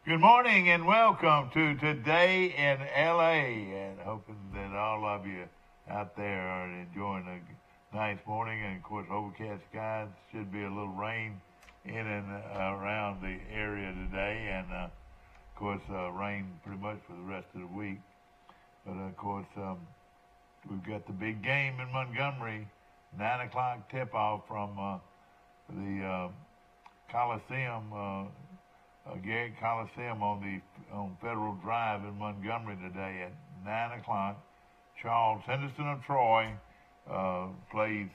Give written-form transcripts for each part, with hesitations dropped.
Good morning and welcome to Today in LA, and hoping that all of you out there are enjoying a nice morning. And of course, overcast skies, should be a little rain in and around the area today, and of course rain pretty much for the rest of the week. But of course we've got the big game in Montgomery, 9 o'clock tip-off from the Coliseum, Garrett Coliseum on Federal Drive in Montgomery today at 9 o'clock. Charles Henderson of Troy plays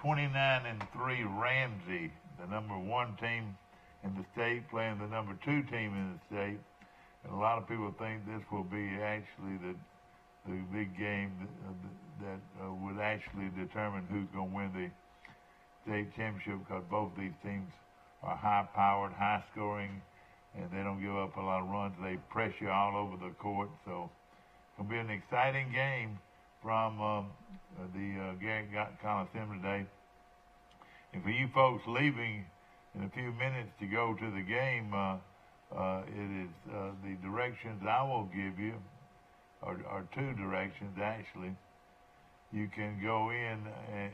29-3 Ramsey, the number 1 team in the state, playing the number 2 team in the state. And a lot of people think this will be actually the big game that would actually determine who's going to win the state championship, because both these teams are high-powered, high-scoring, and they don't give up a lot of runs. They press you all over the court, so it's going to be an exciting game from the Garrett Coliseum today. And for you folks leaving in a few minutes to go to the game, it is the directions I will give you are 2 directions actually. You can go in and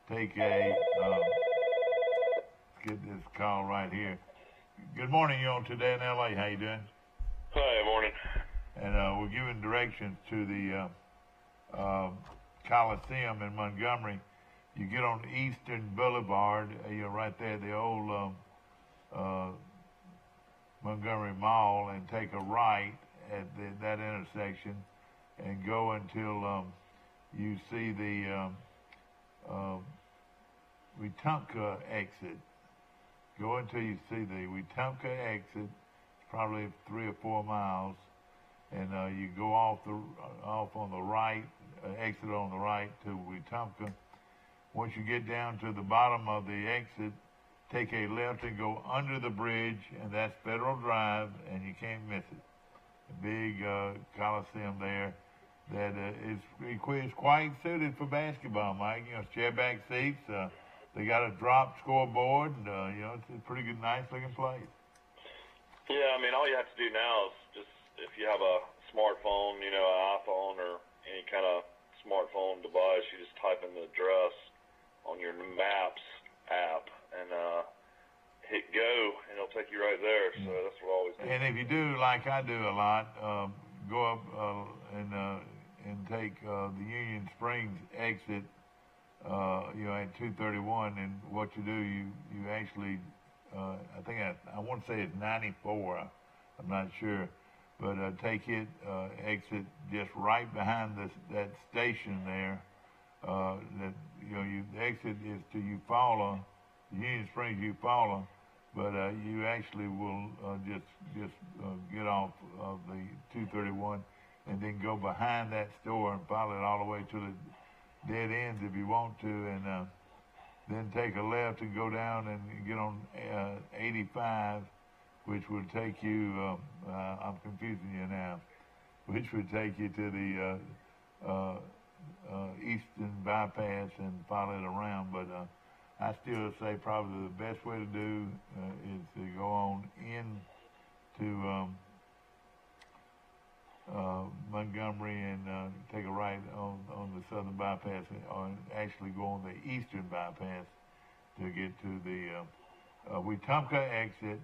take a let's get this call right here. Good morning, you're on Today in LA. How you doing? Hi, morning. And we're giving directions to the Coliseum in Montgomery. You get on Eastern Boulevard, you're right there, the old Montgomery Mall, and take a right at that intersection and go until you see the Wetumpka exit. Go until you see the Wetumpka exit, probably 3 or 4 miles, and you go off on the right, exit on the right to Wetumpka. Once you get down to the bottom of the exit, take a left and go under the bridge, and that's Federal Drive, and you can't miss it. A big Coliseum there that is quite suited for basketball, Mike. You know, it's chairback seats. They got a drop scoreboard, and it's a pretty good, nice-looking place. Yeah, I mean, all you have to do now is just, if you have a smartphone, an iPhone or any kind of smartphone device, you just type in the address on your Maps app and hit go, and it'll take you right there. So that's what I always do. And if you do, like I do a lot, go up and take the Union Springs exit, at 231, and what you do, you actually, I think I want to say it's 94, I'm not sure, but take it, exit just right behind that station there. The exit is to Eufaula, Union Springs, Eufaula, but you actually will just get off of the 231 and then go behind that store and follow it all the way to the dead ends if you want to, and then take a left and go down and get on 85, which would take you, I'm confusing you now, which would take you to the Eastern Bypass and follow it around. But I still say probably the best way to do is to go on in to Montgomery and take a right on the Southern Bypass, or actually go on the Eastern Bypass to get to the Wetumpka exit,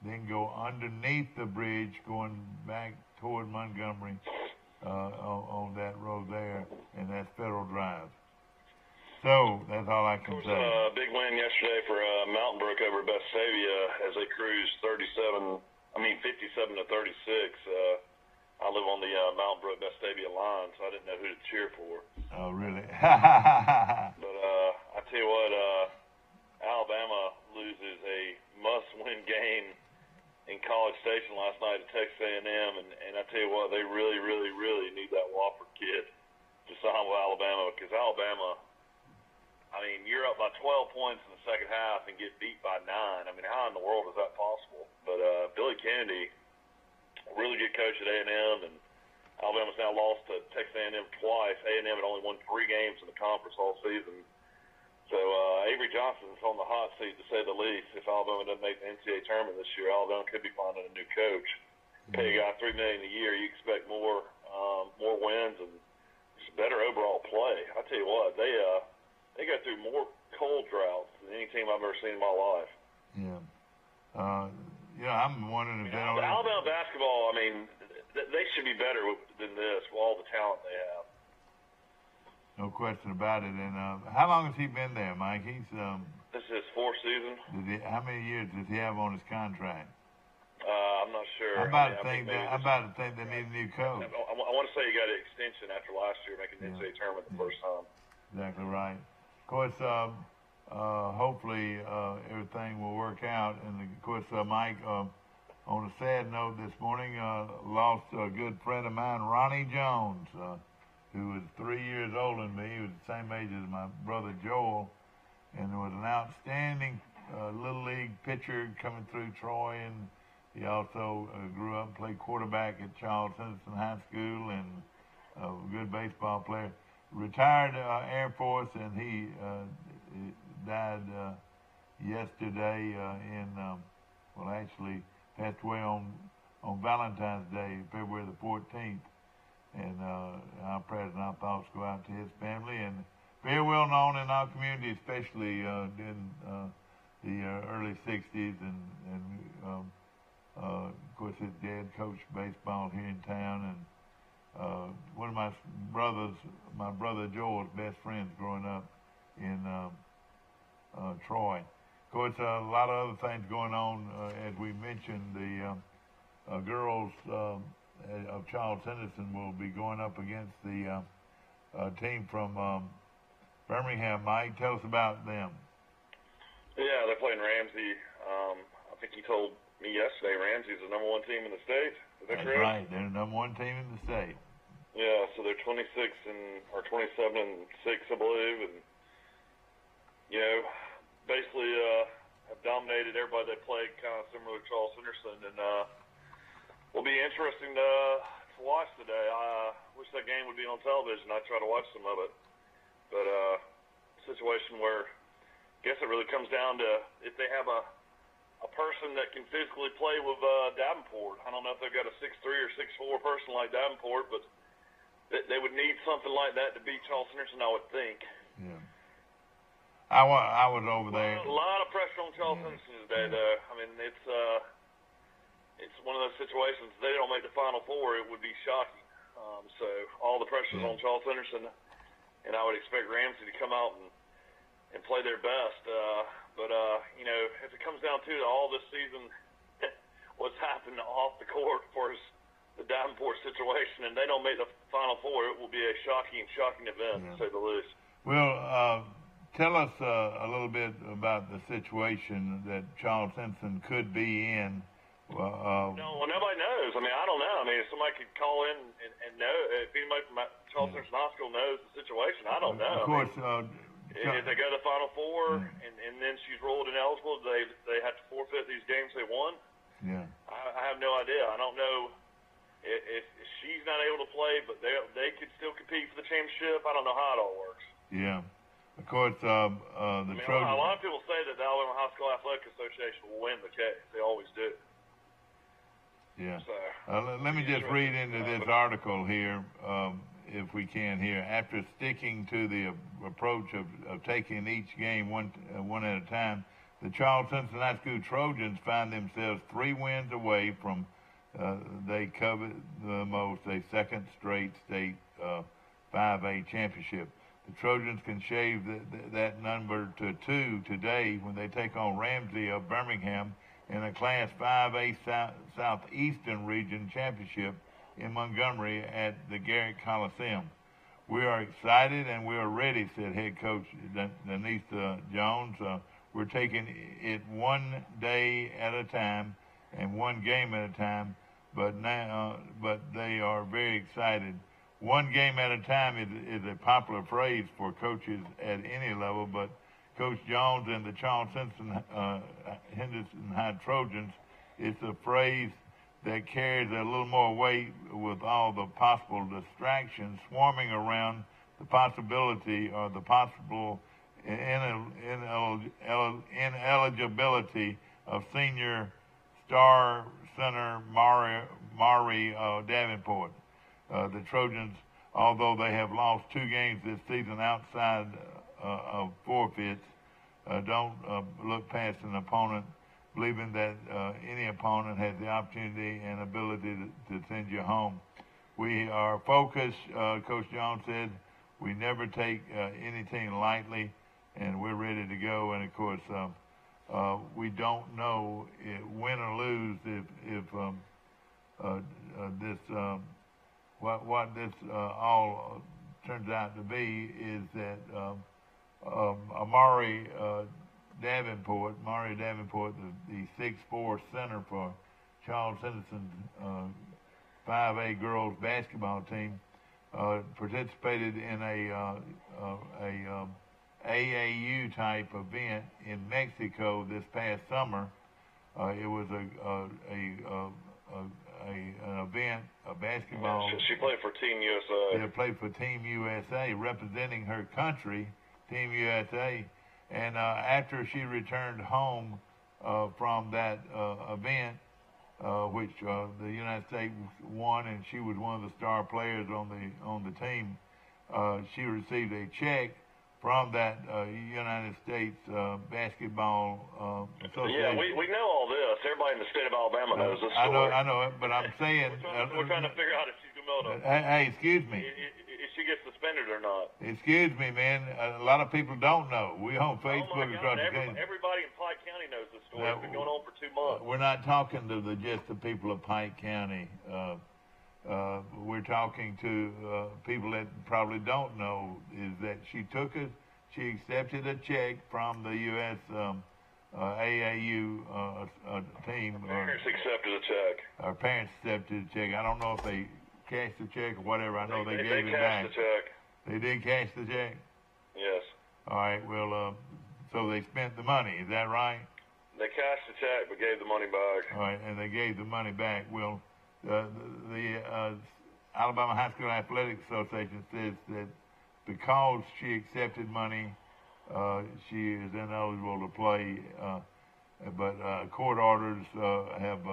then go underneath the bridge going back toward Montgomery on that road there, and that's Federal Drive. So that's all I can say. A big win yesterday for Mountain Brook over Vestavia as they cruised 57 to 36. I live on the Mountain Brook Vestavia line, so I didn't know who to cheer for. Oh, really? But I tell you what, Alabama loses a must-win game in College Station last night at Texas A&M, and I tell you what, they really, really, really need that Wofford kid to sign with Alabama, because Alabama, I mean, you're up by 12 points in the second half and get beat by 9. I mean, how in the world is that possible? But Billy Kennedy, really good coach at A&M, and Alabama's now lost to Texas A&M twice. A&M had only won 3 games in the conference all season. So Avery Johnson's on the hot seat, to say the least. If Alabama doesn't make the NCAA tournament this year, Alabama could be finding a new coach. Pay a guy $3 million a year, you expect more wins and just better overall play. I tell you what, they go through more cold droughts than any team I've ever seen in my life. Yeah. I'm wondering if they don't. Alabama basketball, I mean, they should be better than this with all the talent they have. No question about it. And how long has he been there, Mike? He's this is his fourth season. How many years does he have on his contract? I'm not sure. I'm about to think they need a new coach. I want to say he got an extension after last year, making the NCAA tournament the first time. Exactly right. Of course, hopefully everything will work out. And of course, Mike, on a sad note this morning, lost a good friend of mine, Ronnie Jones, who was 3 years older than me. He was the same age as my brother Joel, and was an outstanding Little League pitcher coming through Troy, and he also grew up and played quarterback at Charles Henderson High School, and a good baseball player. Retired Air Force, and he died yesterday actually passed away on Valentine's Day, February the 14th. And our prayers and our thoughts go out to his family, and very well known in our community, especially in the early 60s, and of course his dad coached baseball here in town, and one of my brother Joel's best friends growing up in Troy. Of course, a lot of other things going on, as we mentioned, the girls of Charles Henderson will be going up against the team from Birmingham. Mike, tell us about them. Yeah, they're playing Ramsey. I think he told me yesterday Ramsey's the #1 team in the state. Is that correct? That's right. They're the #1 team in the state. Yeah, so they're 27-6, I believe, and basically have dominated everybody they played, kind of similar to Charles Henderson, and will be interesting to watch today. I wish that game would be on television. I try to watch some of it, but situation where I guess it really comes down to if they have a person that can physically play with Davenport. I don't know if they've got a 6'3" or 6'4" person like Davenport, but they would need something like that to beat Charles Henderson, I would think. Yeah. I was over there. A lot of pressure on Charles Henderson today, though. I mean, it's one of those situations. If they don't make the Final Four, it would be shocking. So all the pressure's on Charles Henderson, and I would expect Ramsey to come out and play their best. But if it comes down to all this season, what's happened off the court for the Davenport situation, and they don't make the Final Four, it will be a shocking event, to say the least. Well, tell us a little bit about the situation that Charles Henderson could be in. Well, nobody knows. I mean, I don't know. I mean, if somebody could call in and know, if anybody from Charles Henderson High School knows the situation, I don't know. Of course. If they go to the Final Four and then she's ruled ineligible, they have to forfeit these games they won? Yeah. I have no idea. I don't know if she's not able to play, but they could still compete for the championship. I don't know how it all works. Yeah. Of course, the Trojans. A lot of people say that the Alabama High School Athletic Association will win the case. They always do. Yeah. So, let me just read into this article here, if we can here. After sticking to the approach of taking each game one at a time, the Charles Henderson High School Trojans find themselves 3 wins away from they covet the most, a second straight state 5A championship. The Trojans can shave that number to 2 today when they take on Ramsey of Birmingham in a Class 5A Southeastern Region Championship in Montgomery at the Garrett Coliseum. We are excited and we are ready, said head coach Denise Jones. We're taking it one day at a time and one game at a time, but they are very excited. One game at a time is a popular phrase for coaches at any level, but Coach Jones and the Charles Henderson High Trojans, it's a phrase that carries a little more weight with all the possible distractions swarming around the possibility or the possible ineligibility of senior star center Mari Davenport. The Trojans, although they have lost 2 games this season outside of forfeits, don't look past an opponent, believing that any opponent has the opportunity and ability to send you home. We are focused, Coach Jones said. We never take anything lightly, and we're ready to go. And of course, we don't know win or lose if what this all turns out to be is that Mari Davenport, the 6'4" center for Charles Henderson's 5A girls basketball team, participated in a AAU type event in Mexico this past summer. It was an event, a basketball. Yeah, she played for Team USA. She played for Team USA, representing her country, Team USA. And after she returned home from that event, which the United States won, and she was one of the star players on the team, she received a check from that United States Basketball Association. Yeah, we know all this. Everybody in the state of Alabama knows this story. I know it, but I'm saying we're trying to figure out if she's going to. Hey, excuse me. If she gets suspended or not. Excuse me, man. A lot of people don't know. We on Facebook across the country. Everybody in Pike County knows this story. It's been going on for 2 months. We're not talking to just the people of Pike County. We're talking to people that probably don't know is that she accepted a check from the U.S. AAU team. Parents accepted a check. Our parents accepted a check. I don't know if they cashed the check or whatever. I know they gave it back. They cashed the check. They did cash the check? Yes. All right, well, so they spent the money, is that right? They cashed the check but gave the money back. All right, and they gave the money back. Well, the Alabama High School Athletics Association says that because she accepted money, she is ineligible to play, but court orders have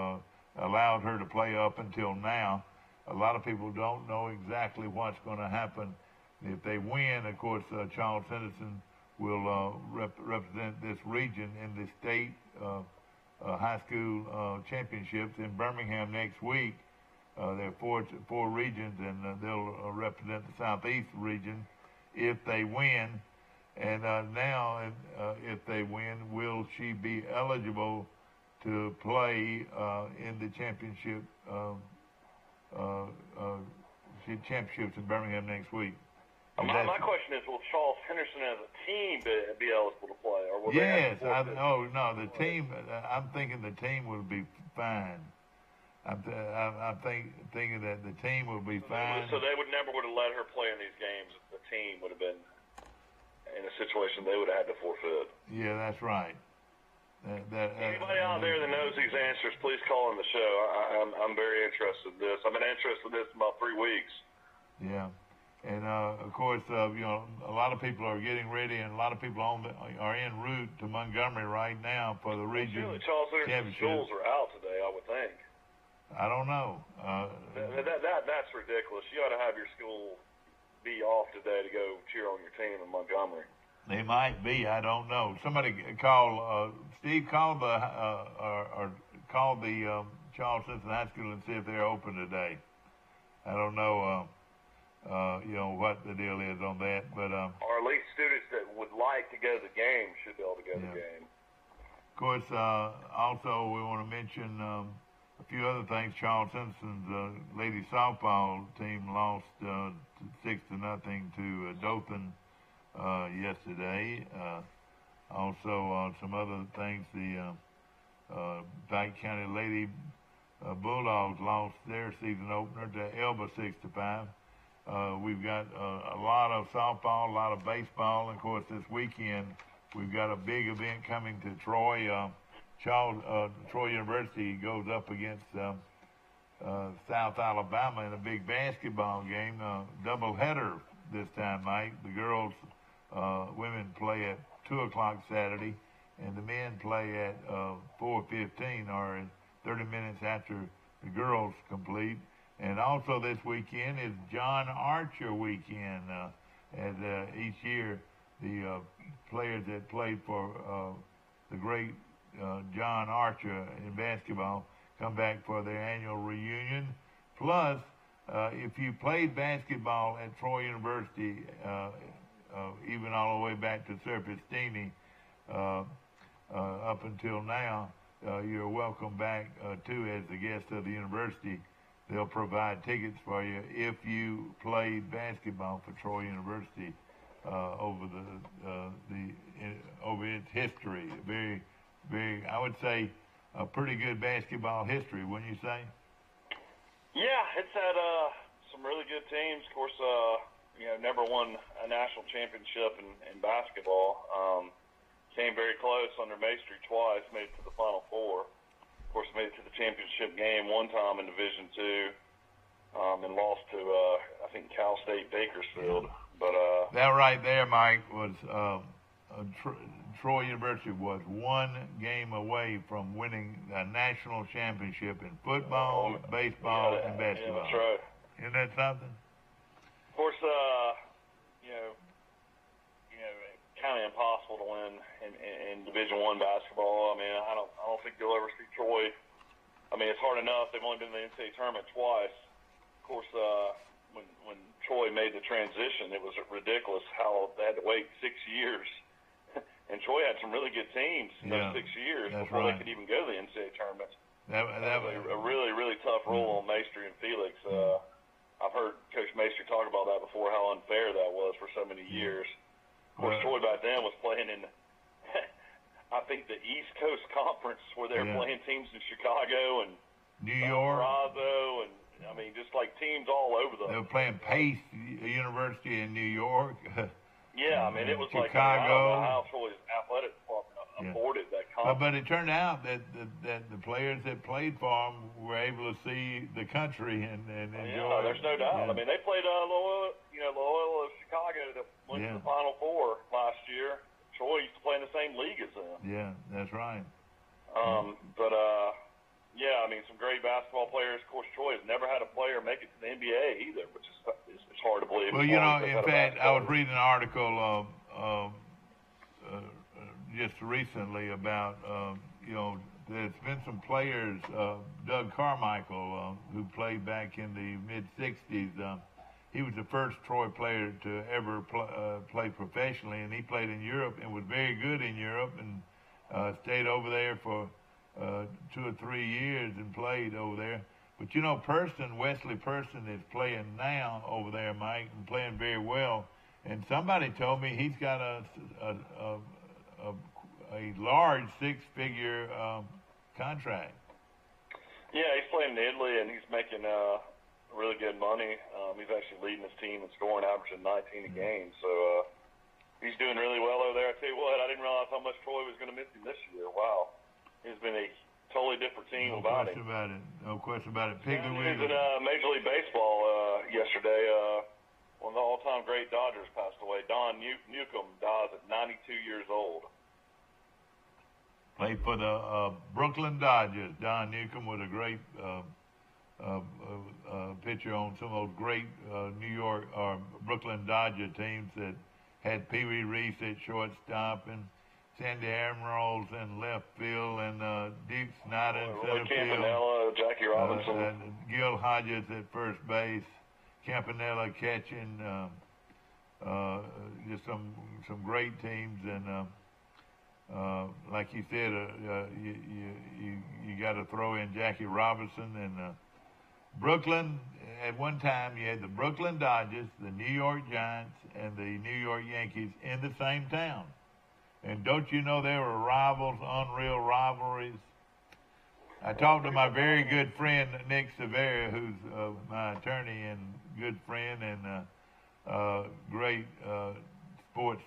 allowed her to play up until now. A lot of people don't know exactly what's going to happen. If they win, of course, Charles Henderson will represent this region in the state high school championships in Birmingham next week. There are four regions, and they'll represent the Southeast region if they win. And now, if they win, will she be eligible to play in the championship championships in Birmingham next week? My question is, will Charles Henderson as a team be eligible to play? Or will yes. The team. I'm thinking the team will be fine. I'm thinking that the team will be fine. So they would never would have let her play in these games if the team would have been in a situation they would have had to forfeit. Yeah, that's right. Anybody out there that knows these answers, please call in the show. I'm very interested in this. I've been interested in this about 3 weeks. Yeah. And of course, a lot of people are getting ready, and a lot of people are en route to Montgomery right now for the region championship. Schools are out today, I would think. I don't know. That's ridiculous. You ought to have your school be off today to go cheer on your team in Montgomery. They might be. I don't know. Somebody call Steve. Call the Charles Henderson High School and see if they're open today. I don't know. What the deal is on that, but or at least students that would like to go to the game should be able to go to the game. Of course, also we want to mention a few other things. Charles Henderson's ladies softball team lost 6-0 to Dothan yesterday. Also, some other things. The Pike County Lady Bulldogs lost their season opener to Elba 6-5. We've got a lot of softball, a lot of baseball, and of course this weekend we've got a big event coming to Troy. Troy University goes up against South Alabama in a big basketball game, doubleheader this time night. The girls women play at 2 o'clock Saturday, and the men play at 4:15, or 30 minutes after the girls complete. And also this weekend is John Archer weekend. As each year, the players that played for the great John Archer in basketball come back for their annual reunion. Plus, if you played basketball at Troy University, even all the way back to Surface Steeney, up until now, you're welcome back too as the guest of the university. They'll provide tickets for you if you played basketball for Troy University over over its history. Very, I would say, a pretty good basketball history, wouldn't you say? Yeah, it's had some really good teams. Of course, never won a national championship in basketball. Came very close under Maestri twice, made it to the Final Four. Of course, made it to the championship game one time in Division II, and lost to, I think, Cal State Bakersfield. But that right there, Mike, was Troy University was one game away from winning a national championship in football, baseball, and basketball. Yeah, that's right. Isn't that something? Of course, kind of impossible to win in Division I basketball. I mean, I don't think you'll ever see Troy. I mean, it's hard enough. They've only been in the NCAA tournament twice. Of course, when Troy made the transition, it was ridiculous how they had to wait 6 years. And Troy had some really good teams in those 6 years before they could even go to the NCAA tournament. That was a really, really tough rule on Maestri and Felix. I've heard Coach Maestri talk about that before, how unfair that was for so many years. Of course, Troy back then was playing in, I think, the East Coast Conference, where they were playing teams in Chicago and New York, Colorado, and I mean, just like teams all over They were playing Pace University in New York. Yeah, I mean, it was Chicago. Like, I don't know how Troy's athletic department afforded that conference. But it turned out that the players that played for them were able to see the country and enjoy. Yeah, there's no doubt. I mean, they played Loyola of Chicago that went to the Final Four last year. Troy used to play in the same league as them. Yeah, that's right. But I mean, some great basketball players. Of course, Troy has never had a player make it to the NBA either, which is it's hard to believe. Well, in fact, I was reading an article just recently about, there's been some players, Doug Carmichael, who played back in the mid-'60s. He was the first Troy player to ever play professionally, and he played in Europe and was very good in Europe and stayed over there for 2 or 3 years and played over there. But Wesley Person is playing now over there, Mike, and playing very well. And somebody told me he's got a large 6-figure contract. Yeah, he's playing in Italy, and he's making really good money. He's actually leading his team in scoring, averaging 19 a game. So he's doing really well over there. I tell you what, I didn't realize how much Troy was going to miss him this year. Wow. It's been a totally different team without him. No question about it. Piggly Wiggly. He was in Major League Baseball yesterday. One of the all-time great Dodgers passed away. Don Newcomb dies at 92 years old. Played for the Brooklyn Dodgers. Don Newcomb was a great pitcher on some of those great New York or Brooklyn Dodger teams that had Pee Wee Reese at shortstop and Sandy Emeralds in left field and Duke Snyder in center field. Campanella, Jackie Robinson. And Gil Hodges at first base. Campanella catching. Just some great teams. And like you said, you got to throw in Jackie Robinson. And Brooklyn, at one time, you had the Brooklyn Dodgers, the New York Giants, and the New York Yankees in the same town. And don't you know there were rivals, unreal rivalries? I talked to my very good friend, Nick Severa, who's my attorney and good friend and great sports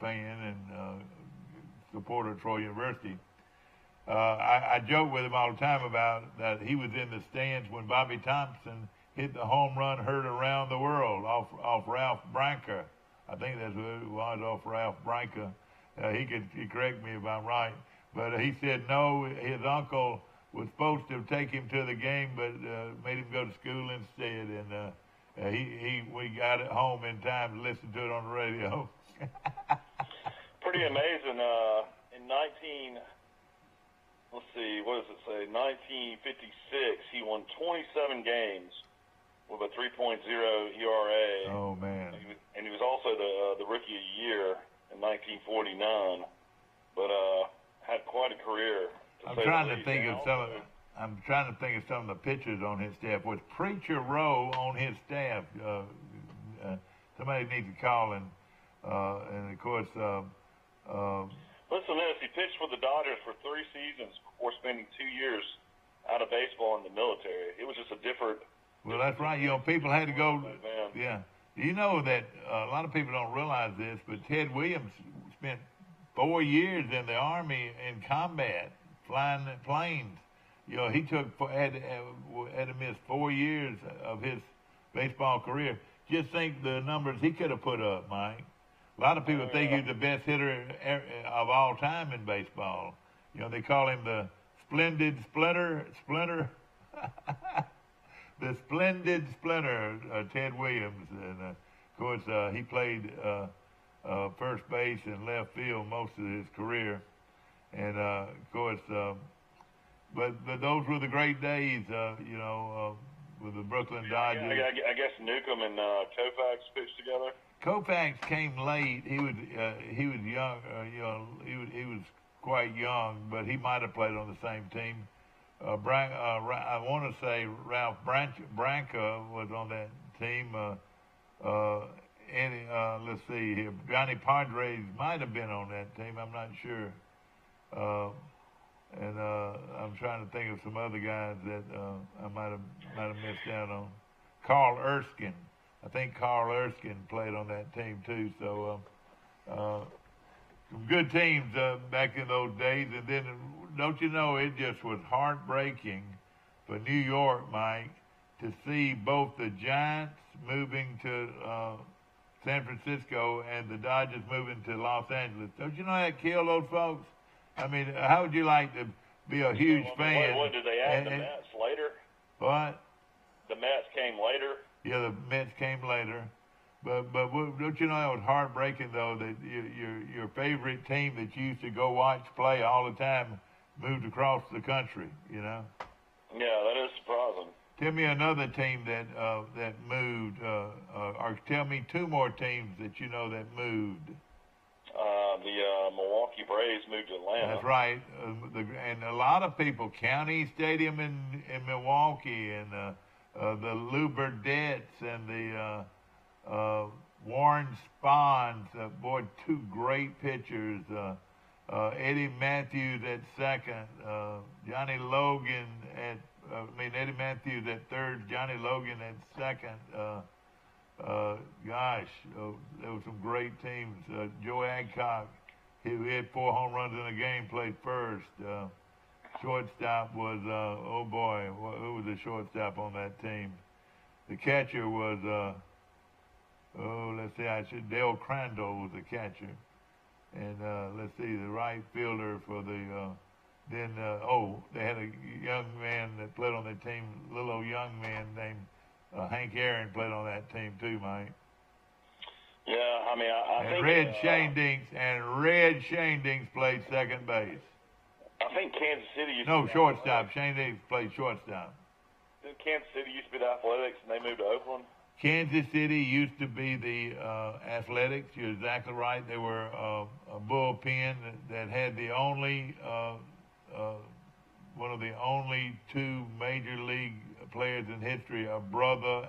fan and supporter of Troy University. I joke with him all the time about that he was in the stands when Bobby Thompson hit the home run heard around the world off Ralph Branca. I think that's who it was, off Ralph Branca. He could correct me if I'm right. But he said no, his uncle was supposed to take him to the game, but made him go to school instead. And we got it home in time to listen to it on the radio. Pretty amazing. In 1956, he won 27 games with a 3.0 ERA. Oh man! And he was also the Rookie of the Year in 1949. But had quite a career. I'm trying to think of some of the pitchers on his staff. Was Preacher Rowe on his staff? Somebody needs to call and of course. Listen to this. He pitched for the Dodgers for 3 seasons before spending 2 years out of baseball in the military. It was just a different. Well, that's right. You know, people had to go. Yeah. You know that a lot of people don't realize this, but Ted Williams spent 4 years in the Army in combat, flying planes. You know, he had to miss 4 years of his baseball career. Just think the numbers he could have put up, Mike. A lot of people think he's the best hitter of all time in baseball. You know, they call him the Splendid Splinter, the Splendid Splinter, Ted Williams. And, of course, he played first base and left field most of his career. And, of course, but those were the great days, you know, with the Brooklyn Dodgers. I guess Newcomb and Koufax pitched together. Koufax came late. He was young. You know, he was quite young, but he might have played on the same team. I want to say Ralph Branca was on that team. Let's see here. Johnny Padres might have been on that team. I'm not sure. And I'm trying to think of some other guys that I might have missed out on. Carl Erskine. I think Carl Erskine played on that team too. So some good teams back in those days. And then, don't you know, it just was heartbreaking for New York, Mike, to see both the Giants moving to San Francisco and the Dodgers moving to Los Angeles. Don't you know that killed those folks? I mean, how would you like to be a huge fan? What did they add the Mets later? What? The Mets came later. Yeah, the Mets came later, but don't you know it was heartbreaking though that your favorite team that you used to go watch play all the time moved across the country, you know? Yeah, that is surprising. Tell me another team that moved, or tell me 2 more teams that you know that moved. The Milwaukee Braves moved to Atlanta. That's right, and a lot of people, County Stadium in Milwaukee, and the Lou Burdett's and the Warren Spahns, boy, 2 great pitchers. Eddie Matthews at second, Johnny Logan at, Eddie Matthews at third, Johnny Logan at second. Gosh, there were some great teams. Joe Adcock, he had 4 home runs in a game, played first. Shortstop was, oh boy, who was the shortstop on that team? The catcher was, Dale Crandall was the catcher. And let's see, the right fielder for the, they had a young man that played on the team, little old young man named Hank Aaron played on that team too, Mike. Yeah, I mean, I think... Red Shane Dinks played second base. I think Kansas City used to be shortstop. Shane Dinks played shortstop. Didn't Kansas City used to be the Athletics and they moved to Oakland? Kansas City used to be the Athletics. You're exactly right. They were a bullpen that had the only one of the only 2 major league players in history. A brother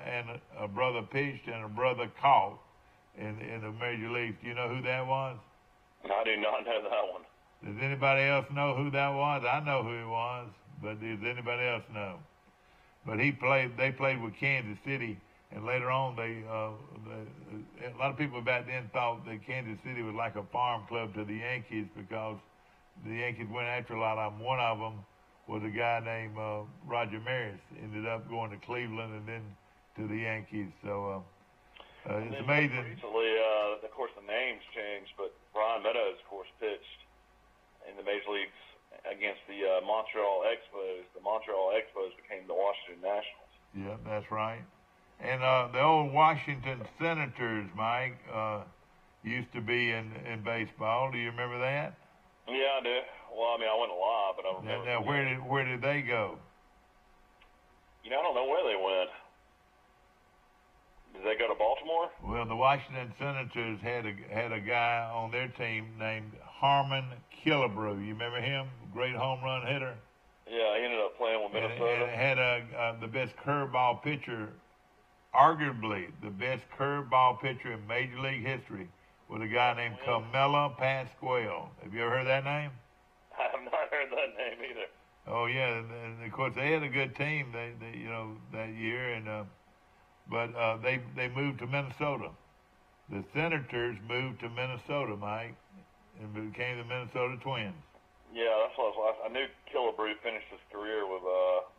pitched and a brother caught in the major leagues. Do you know who that was? I do not know that one. Does anybody else know who that was? I know who it was, but does anybody else know? But they played with Kansas City. And later on, a lot of people back then thought that Kansas City was like a farm club to the Yankees because the Yankees went after a lot of them. One of them was a guy named Roger Maris. Ended up going to Cleveland and then to the Yankees. So it's then amazing. Recently, of course, the names changed, but Brian Meadows, of course, pitched in the major leagues against the Montreal Expos. The Montreal Expos became the Washington Nationals. Yeah, that's right. And the old Washington Senators, Mike, used to be in baseball. Do you remember that? Yeah, I do. Well, I mean, I went a lot, but I remember. Now where did they go? I don't know where they went. Did they go to Baltimore? Well, the Washington Senators had a guy on their team named Harmon Killebrew. You remember him? Great home run hitter. Yeah, he ended up playing with Minnesota. And had the best curveball pitcher, arguably the best curveball pitcher in Major League history, was a guy named Carmelo Pascual. Have you ever heard that name? I have not heard that name either. Oh yeah, and of course they had a good team. They that year, and but they moved to Minnesota. The Senators moved to Minnesota, Mike, and became the Minnesota Twins. Yeah, that's what I knew. Killebrew finished his career with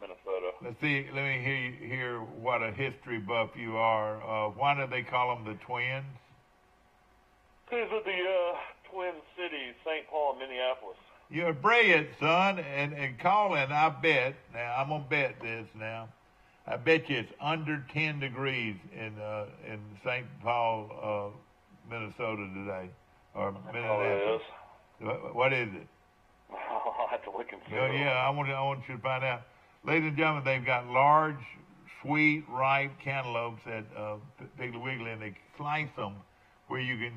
Minnesota. Let me hear what a history buff you are. Why do they call them the Twins? Because of the Twin Cities, St. Paul and Minneapolis. You're brilliant, son. And Colin, I bet, now I'm going to bet this now. I bet you it's under 10 degrees in St. Paul, Minnesota today. Or Minneapolis. What is it? I'll have to look and see. Oh, yeah, I want you to find out. Ladies and gentlemen, they've got large, sweet, ripe cantaloupes at Piggly Wiggly, and they slice them where you can,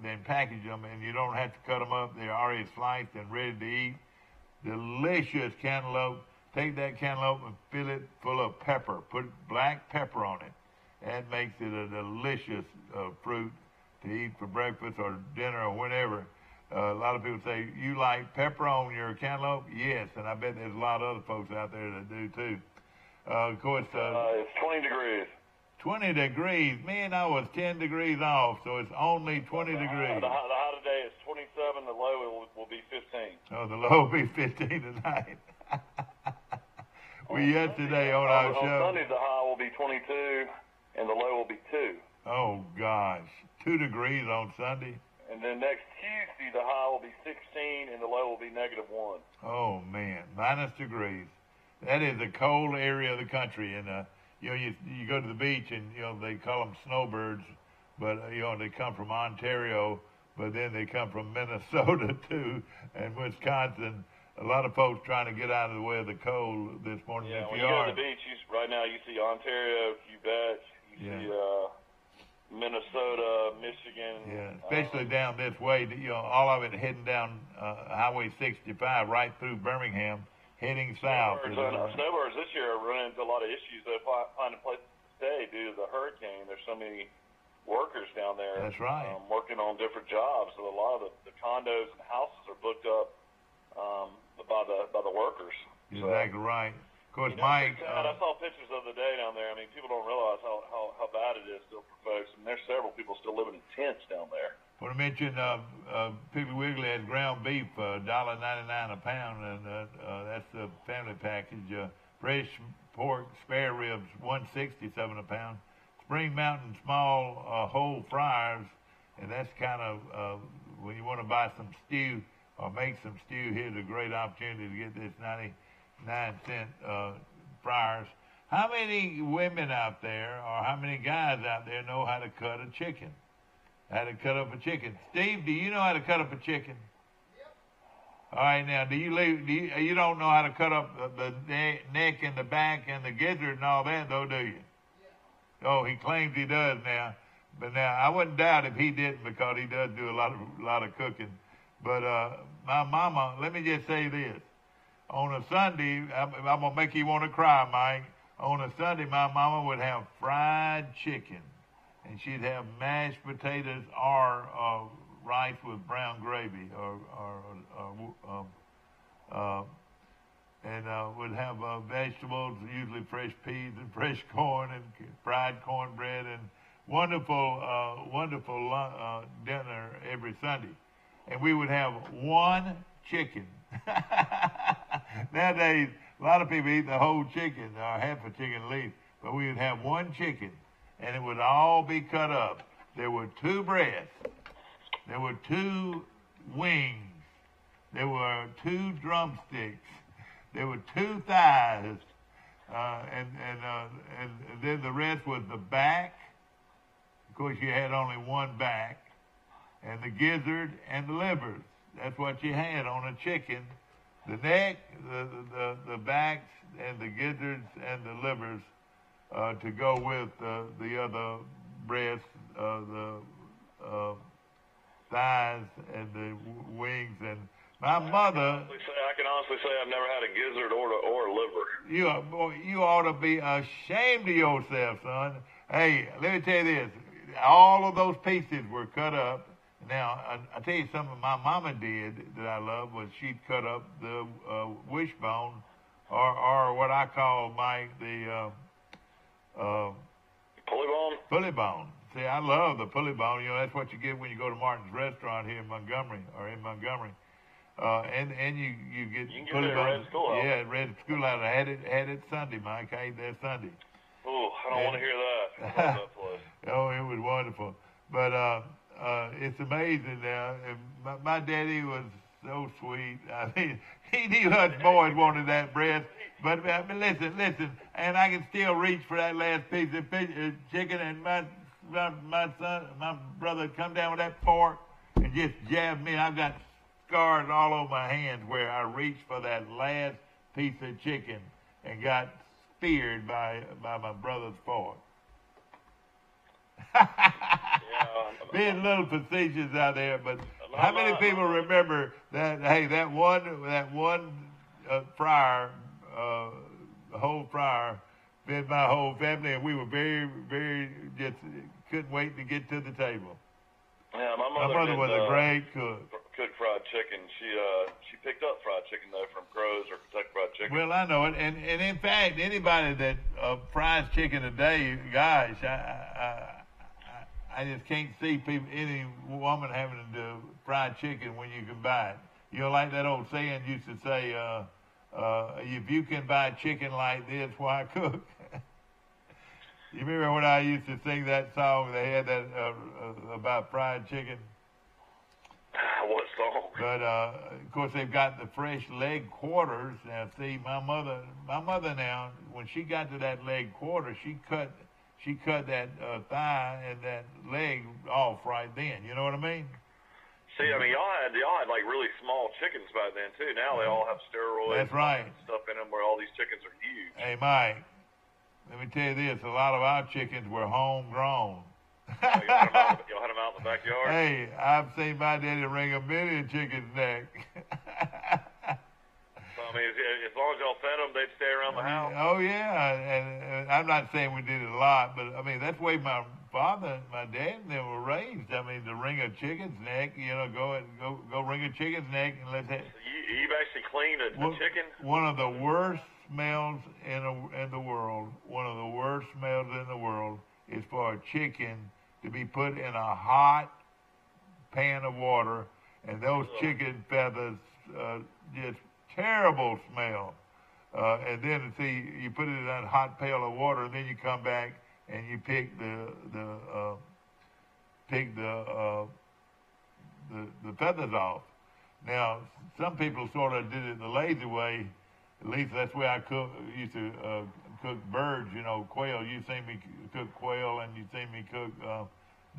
then package them, and you don't have to cut them up. They're already sliced and ready to eat. Delicious cantaloupe. Take that cantaloupe and fill it full of pepper. Put black pepper on it. That makes it a delicious fruit to eat for breakfast or dinner or whenever. A lot of people say, you like pepper on your cantaloupe? Yes, and I bet there's a lot of other folks out there that do too. Of course, it's 20 degrees. 20 degrees. Man, I was 10 degrees off, so it's only 20 degrees. The high today is 27. The low will be 15. Oh, the low will be 15 tonight. Yesterday on our show. On Sunday, the high will be 22, and the low will be 2. Oh, gosh. 2 degrees on Sunday. And then next Tuesday, the high will be 16, and the low will be -1. Oh, man. -degrees. That is a cold area of the country. And, you go to the beach, and, they call them snowbirds, but, they come from Ontario, but then they come from Minnesota, too, and Wisconsin. A lot of folks trying to get out of the way of the cold this morning. Yeah, when you go to the beach, right now you see Ontario, Quebec, you see Minnesota, Michigan. Yeah, especially down this way, all of it heading down Highway 65 right through Birmingham, heading south. Snowbirds this year are running into a lot of issues. They find a place to stay due to the hurricane. There's so many workers down there. That's right. Working on different jobs, so a lot of the condos and houses are booked up by the workers. Exactly right. Of course, Mike. I saw pictures the other day down there. I mean, people don't realize how bad it is still for folks. And there's several people still living in tents down there. I want to mention Piggly Wiggly had ground beef, $1.99 a pound, and that's the family package. Fresh pork spare ribs, $1.67 a pound. Spring Mountain small whole fryers, and that's kind of when you want to buy some stew or make some stew, here's a great opportunity to get this 99-cent fryers. How many women out there or how many guys out there know how to cut a chicken? How to cut up a chicken? Steve, do you know how to cut up a chicken? Yep. All right, now, you don't know how to cut up the neck and the back and the gizzard and all that, though, do you? Yeah. Oh, he claims he does now. But now, I wouldn't doubt if he didn't because he does do a lot of cooking. But my mama, let me just say this. On a Sunday, I'm going to make you want to cry, Mike. On a Sunday, my mama would have fried chicken. And she'd have mashed potatoes or rice with brown gravy and would have vegetables, usually fresh peas and fresh corn and fried cornbread and wonderful dinner every Sunday. And we would have one chicken. Nowadays, a lot of people eat the whole chicken or half a chicken at least. but we would have one chicken, and it would all be cut up. There were 2 breasts. There were 2 wings. There were 2 drumsticks. There were 2 thighs, and then the rest was the back. Of course, you had only one back, and the gizzard and the livers. That's what you had on a chicken. The neck, the backs, and the gizzards and the livers to go with the other breasts, the thighs, and the wings. And my mother. I can honestly say I've never had a gizzard or a liver. You ought to be ashamed of yourself, son. Hey, let me tell you this. All of those pieces were cut up. Now, I tell you something my mama did that I love was she'd cut up the wishbone, or what I call, Mike, the pulley bone. Pulley bone. See, I love the pulley bone. You know, that's what you get when you go to Martin's restaurant here in Montgomery, and you get pulley bone. Yeah, at Red Schoolhouse. I had it Sunday, Mike. I ate there Sunday. Oh, I don't want to hear that. I love that place. Oh, it was wonderful. But it's amazing now. My daddy was so sweet. I mean, he knew us boys wanted that breast. But listen, and I can still reach for that last piece of chicken. And my brother would come down with that fork and just jab me. I've got scars all over my hands where I reached for that last piece of chicken and got speared by my brother's fork. Being a little facetious out there, but how many people remember that? Hey, that one fryer, the whole fryer, fed my whole family, and we were very, very just couldn't wait to get to the table. Yeah, my mother was a great cook. Cooked fried chicken. She picked up fried chicken though from Crows or Kentucky Fried Chicken. Well, I know it, and in fact, anybody that fries chicken today, gosh, I just can't see any woman having to do fried chicken when you can buy it. You know, like that old saying used to say, if you can buy chicken like this, why cook? You remember when I used to sing that song? They had that about fried chicken. What song? But of course, they've got the fresh leg quarters. Now, see, my mother now, when she got to that leg quarter, she cut that thigh and that leg off right then. You know what I mean? See, I mean, y'all had like really small chickens back then too. Now they all have steroids. That's right. And stuff in them where all these chickens are huge. Hey, Mike, let me tell you this: a lot of our chickens were homegrown. Y'all had them out in the backyard. Hey, I've seen my daddy wring a million chickens' neck. I mean, as long as y'all fed them, they'd stay around the house. Oh yeah, and I'm not saying we did it a lot, but I mean that's the way my father, my dad, and they were raised. I mean, to wring a chicken's neck, you know, go wring a chicken's neck and let that. So you've actually cleaned a chicken. One of the worst smells in the world. One of the worst smells in the world is for a chicken to be put in a hot pan of water, and those chicken feathers just terrible smell. And then see, you put it in that hot pail of water, and then you come back and you pick the feathers off. Now, some people sort of did it the lazy way. At least that's the way I used to cook birds. You know, quail. You see me cook quail, and you see me cook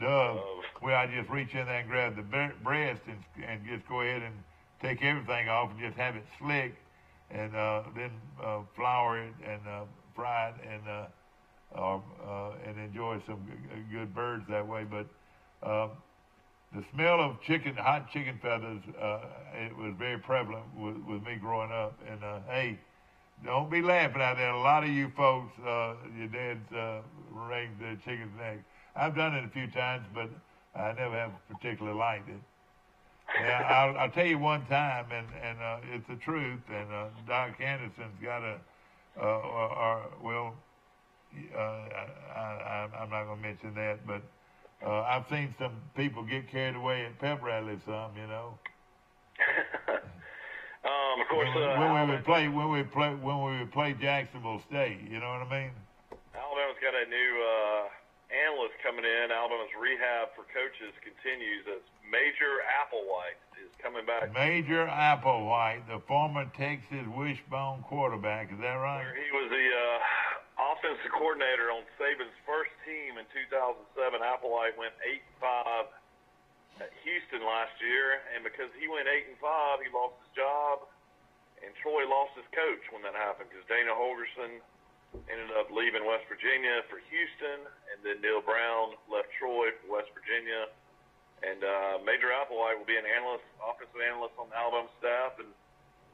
dove. Where I just reach in there and grab the breast and just go ahead and take everything off and just have it slick, and then flour it and fry it and enjoy some good birds that way. But the smell of hot chicken feathers, it was very prevalent with me growing up. And hey, don't be laughing out there. A lot of you folks, your dads wring the chicken's neck. I've done it a few times, but I never have particularly liked it. Yeah, I'll tell you one time, and it's the truth. And Doc Anderson's got I'm not going to mention that, but I've seen some people get carried away at pep rallies. You know. Of course, when we would play Jacksonville State, you know what I mean? Alabama Alabama's got a new analyst coming in. Alabama's rehab for coaches continues as Major Applewhite is coming back. Major Applewhite, the former Texas Wishbone quarterback. Is that right? He was the offensive coordinator on Saban's first team in 2007. Applewhite went 8-5 at Houston last year, and because he went 8-5, he lost his job, and Troy lost his coach when that happened because Dana Holgerson ended up leaving West Virginia for Houston, and then Neil Brown left Troy for West Virginia. And Major Applewhite will be an analyst, offensive analyst on the Alabama staff, and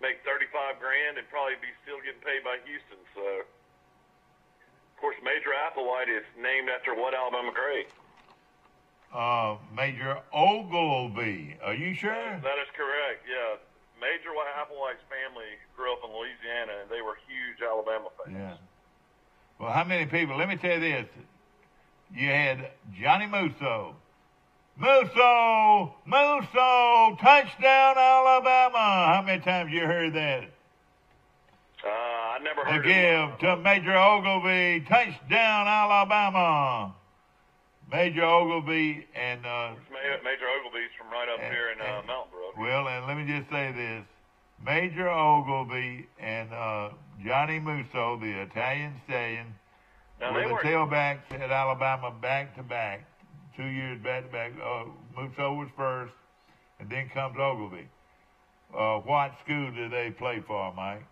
make $35,000 and probably be still getting paid by Houston. So, of course, Major Applewhite is named after what Alabama great? Major Ogilvy. Are you sure? That is correct. Yeah, Major Applewhite's family grew up in Louisiana, and they were huge Alabama fans. Yeah. Well, how many people? Let me tell you this. You had Johnny Musso. Musso! Touchdown, Alabama! How many times you heard that? I never heard it. Give to Major Ogilvy. Touchdown, Alabama! Major Ogilvy and... Major Ogilvy's from right up here in Mountain Brook. Well, and let me just say this. Major Ogilvy and Johnny Musso, the Italian stallion, were the tailbacks at Alabama back-to-back, 2 years back-to-back. Musso was first, and then comes Ogilvy. What school did they play for, Mike?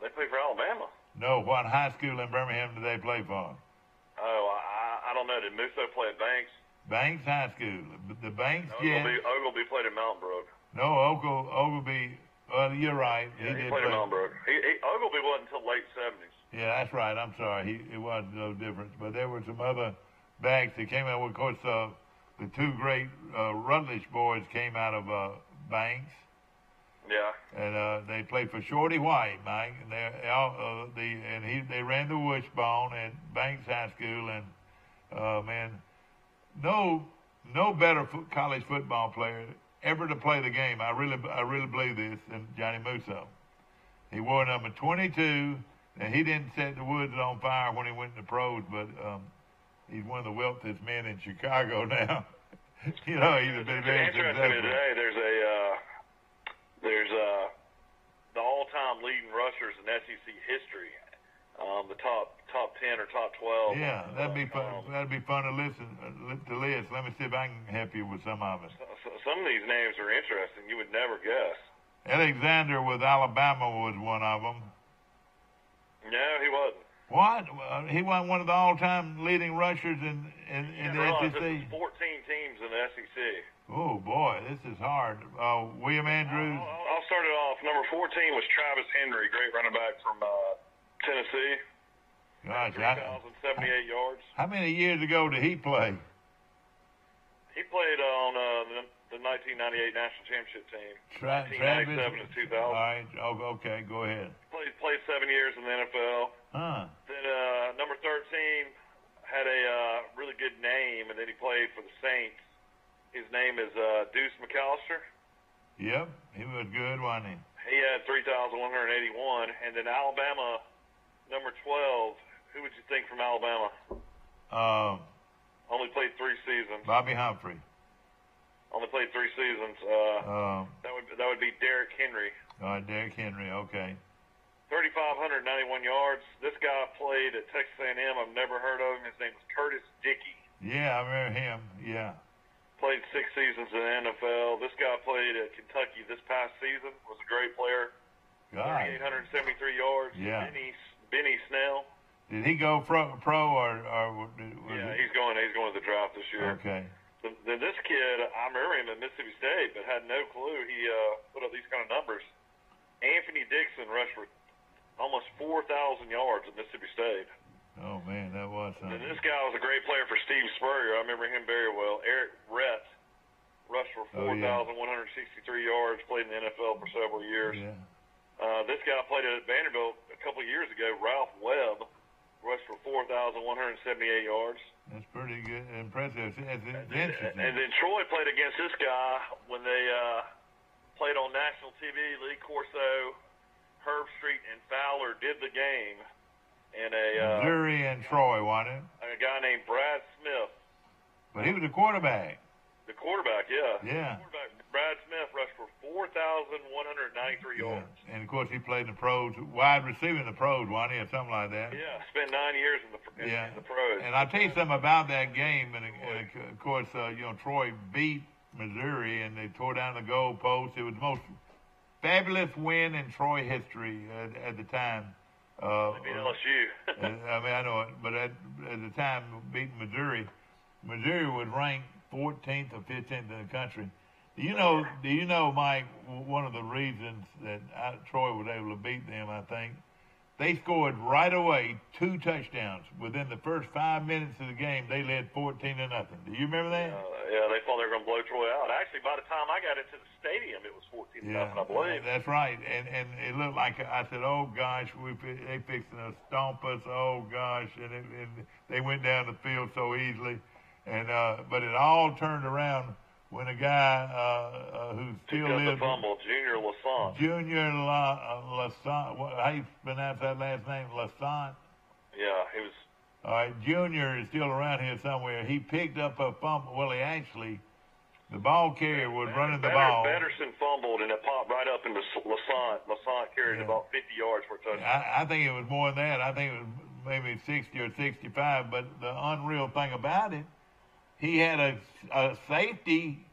They play for Alabama. No, what high school in Birmingham did they play for? Oh, I don't know. Did Musso play at Banks? Banks High School. The Banks Ogilvy played at Mountain Brook. No, Ogilvy, you're right. Yeah, he played at Mountain Brook. Ogilvy wasn't until late 70s. Yeah, that's right. I'm sorry. It wasn't no difference. But there were some other backs that came out. Of course, the two great Rutledge boys came out of Banks. Yeah. And they played for Shorty White, Mike. And they ran the wishbone at Banks High School. And man, no better college football player ever to play the game. I really believe this than Johnny Musso. He wore number 22, and he didn't set the woods on fire when he went to the pros, but he's one of the wealthiest men in Chicago now. You know, he's been very successful. Today, there's the all-time leading rushers in SEC history. The top 10 or top 12. Yeah, that'd be fun. That'd be fun to listen to list. Let me see if I can help you with some of it. Some of these names are interesting. You would never guess. Alexander with Alabama was one of them. No, he wasn't. What? He wasn't one of the all-time leading rushers in the SEC? There's 14 teams in the SEC. Oh, boy, this is hard. William Andrews. I'll start it off. Number 14 was Travis Henry, great running back from Tennessee. Gosh, 3,078 yards. How many years ago did he play? He played on the 1998 National Championship team. 1997 to 2000. All right. Okay, go ahead. Played 7 years in the NFL. Huh. Then number 13 had a really good name, and then he played for the Saints. His name is Deuce McAllister. Yep, he was good, wasn't he? He had 3,181. And then Alabama, number 12, who would you think from Alabama? Only played 3 seasons. Bobby Humphrey. Only played 3 seasons. That would be Derrick Henry. All right, Derrick Henry, okay. 3,591 yards. This guy played at Texas A&M. I've never heard of him. His name is Curtis Dickey. Yeah, I remember him, yeah. Played 6 seasons in the NFL. This guy played at Kentucky this past season. Was a great player. 3,873 yards. Yeah. Benny Snell. Did he go pro or yeah, he's going to the draft this year. Okay. Then this kid, I remember him at Mississippi State, but had no clue he put up these kind of numbers. Anthony Dixon rushed for almost 4,000 yards at Mississippi State. Oh, man, that was something. And this guy was a great player for Steve Spurrier. I remember him very well. Eric Rett rushed for 4,163 yards, played in the NFL for several years. Yeah. This guy played at Vanderbilt a couple of years ago. Ralph Webb rushed for 4,178 yards. That's pretty good, impressive. It's interesting. And then Troy played against this guy when they played on national TV. Lee Corso, Herb Street, and Fowler did the game. and a Missouri and Troy, wasn't it? a guy named Brad Smith. But he was a quarterback. The quarterback, yeah. Yeah. Quarterback Brad Smith rushed for 4,193 yards. And of course, he played in the pros, wide receiver in the pros, wasn't he, or something like that? Yeah, spent 9 years in the pros. And I'll tell you something about that game. And of course, Troy beat Missouri, and they tore down the goalpost. It was the most fabulous win in Troy history at the time. They beat LSU. I mean, I know it, but at the time, beating Missouri was ranked 14th or 15th in the country. Do you know, Mike, one of the reasons that Troy was able to beat them, I think, they scored right away 2 touchdowns. Within the first 5 minutes of the game, they led 14-0. Do you remember that? Yeah, they thought they were going to blow Troy out. Actually, by the time I got into the stadium, it was 14-0, I believe. That's right. And it looked like, I said, oh, gosh, they fixing to stomp us. Oh, gosh. And they went down the field so easily. And but it all turned around when a guy who still lives. The fumble, Junior Lassant. Lassant. How you pronounce that last name? Lassant? Yeah, he was. All right, Junior is still around here somewhere. He picked up a fumble. Well, the ball carrier was running the ball. Betterson fumbled, and it popped right up into Lassant. Lassant carried about 50 yards for a touchdown. I think it was more than that. I think it was maybe 60 or 65. But the unreal thing about it, he had a safety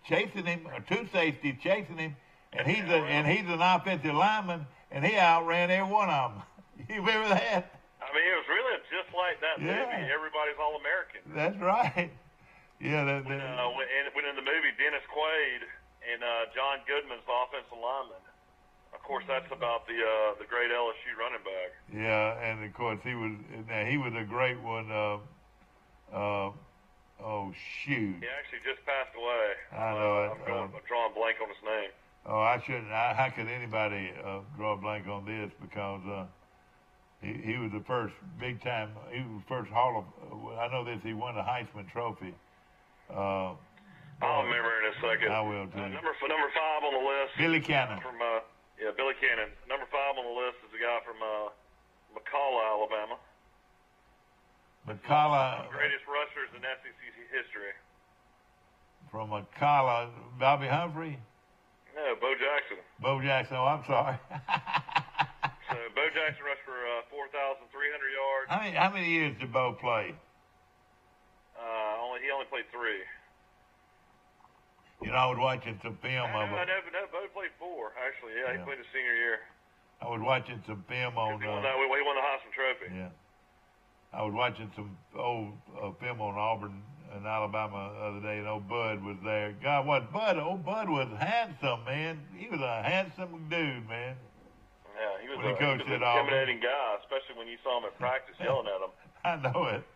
chasing him, or 2 safeties chasing him, and he's an offensive lineman, and he outran every one of them. You remember that? I mean, it was really just like that movie, Everybody's All-American. That's right. Yeah. When in the movie, Dennis Quaid and John Goodman's the offensive lineman. Of course, that's about the great LSU running back. Yeah, and of course he was a great one. Oh shoot! He actually just passed away. I know it. I'm drawing a blank on his name. Oh, I shouldn't. How could anybody draw a blank on this? Because he was the first big time. He was the first I know this. He won the Heisman Trophy. I'll remember in a second. I will too. Number 5 on the list. Billy Cannon. Billy Cannon. Number 5 on the list is a guy from McCalla, Alabama. McCalla. Greatest rushers in SEC history. From McCalla, Bobby Humphrey? No, Bo Jackson. Bo Jackson. Oh, I'm sorry. So Bo Jackson rushed for 4,300 yards. How many years did Bo play? He only played 3. You know, I was watching some film of him. No, Bo played 4, actually. Yeah, he played his senior year. I was watching some film on... He won the Heisman Trophy. Yeah. I was watching some old film on Auburn and Alabama the other day, and old Bud was there. God, old Bud was handsome, man. He was a handsome dude, man. Yeah, he was an intimidating guy, especially when you saw him at practice yelling at him. I know it.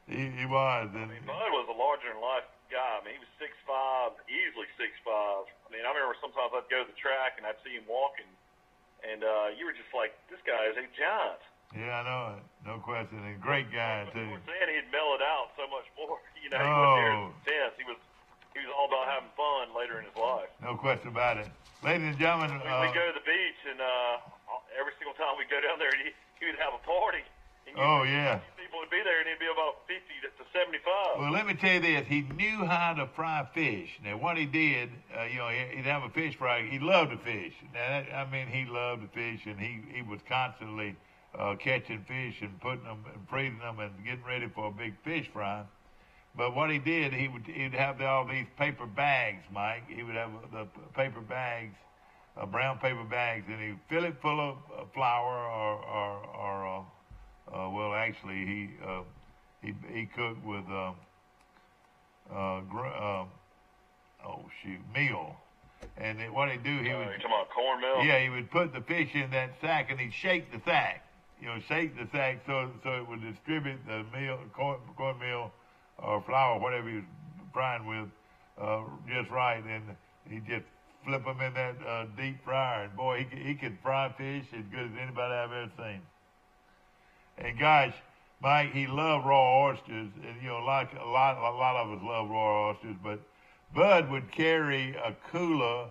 He was. I mean, Bud was a larger-than-life guy. I mean, he was 6'5", easily 6'5". I mean, I remember sometimes I'd go to the track and I'd see him walking, and you were just like, this guy is a giant. Yeah, I know it. No question. And great guy, too. You were saying he'd mellowed out so much more. You know, he wasn't there intense. He was all about having fun later in his life. No question about it. Ladies and gentlemen. We go to the beach, and every single time we go down there, he would have a party. Yeah. People would be there, and he'd be about 50 to 75. Well, let me tell you this. He knew how to fry fish. Now, what he did, he'd have a fish fry. He loved to fish. Now, he loved to fish, and he was constantly catching fish and putting them and freezing them and getting ready for a big fish fry. But what he did, he'd have all these paper bags, Mike. He would have the paper bags, brown paper bags, and he'd fill it full of flour he cooked with meal. And what he'd do, you're talking about cornmeal? Yeah, he would put the fish in that sack, and he'd shake the sack. Shake the sack so it would distribute the meal, cornmeal or flour, whatever he was frying with, just right. And he'd just flip them in that deep fryer. And boy, he could fry fish as good as anybody I've ever seen. And gosh, Mike, he loved raw oysters, and like a lot of us love raw oysters. But Bud would carry a cooler,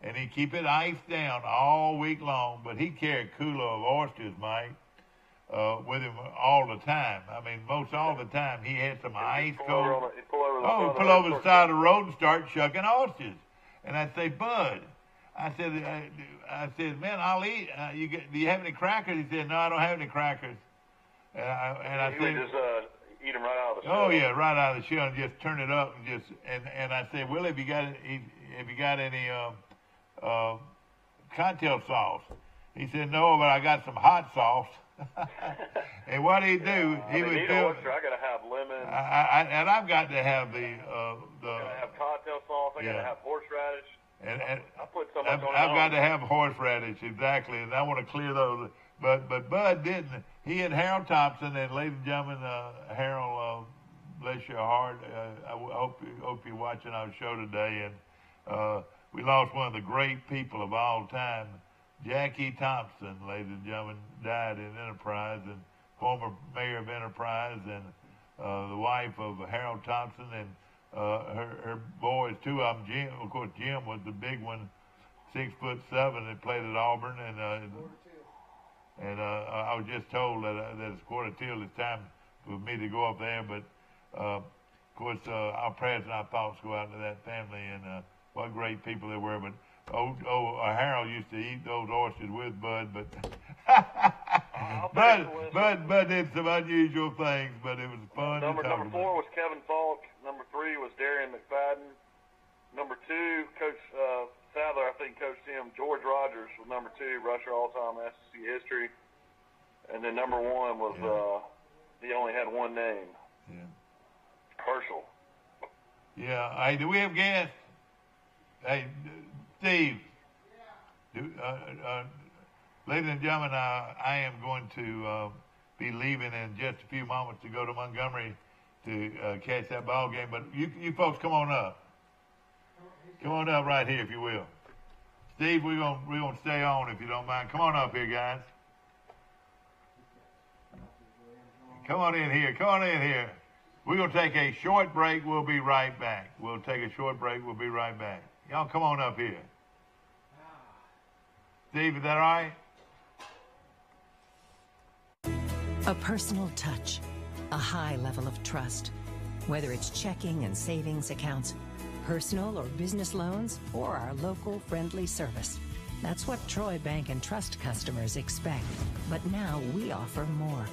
and he'd keep it iced down all week long. But he'd carry a cooler of oysters, Mike, with him all the time. I mean, most all the time he had some ice cold. Pull over the side of the road and start shucking oysters. And I say, Bud, I said, man, I'll eat. Do you have any crackers? He said, no, I don't have any crackers. And I said, just eat them right out of the shell. Oh yeah, right out of the shell and just turn it up and and I said, well, have you got any cocktail sauce? He said, no, but I got some hot sauce. And what he'd do, he would fill. I gotta have lemon. And I've got to have the. I gotta have cocktail sauce. I gotta have horseradish. And I put so much I've on got to have horseradish, exactly, and I want to clear those. But Bud didn't. He had Harold Thompson, and ladies and gentlemen, Harold, bless your heart. I hope you're watching our show today. And we lost one of the great people of all time, Jackie Thompson, ladies and gentlemen, died in Enterprise, and former mayor of Enterprise, and the wife of Harold Thompson, and her boys, two of them. Jim, of course, Jim was the big one, 6'7", that played at Auburn, and I was just told that it's quarter till. It's time for me to go up there, but of course, our prayers and our thoughts go out to that family, and what great people they were. But Harold used to eat those oysters with Bud, but Bud did some unusual things, but it was fun. Number 4 was Kevin Falk. Number 3 was Darian McFadden. Number 2, Coach Sadler, I think, coached him. George Rogers was number 2, rusher all-time SEC history. And then number 1 was he only had one name. Yeah. Herschel. Yeah. Hey, do we have guests? Hey, Steve. Ladies and gentlemen, I am going to be leaving in just a few moments to go to Montgomery to catch that ball game. But you folks, come on up. Come on up right here, if you will. Steve, we're gonna stay on if you don't mind. Come on up here, guys. Come on in here. Come on in here. We're gonna take a short break. We'll be right back. We'll take a short break. We'll be right back. Y'all come on up here. Steve, is that all right? A personal touch, a high level of trust. Whether it's checking and savings accounts, personal or business loans, or our local friendly service. That's what Troy Bank and Trust customers expect. But now we offer more.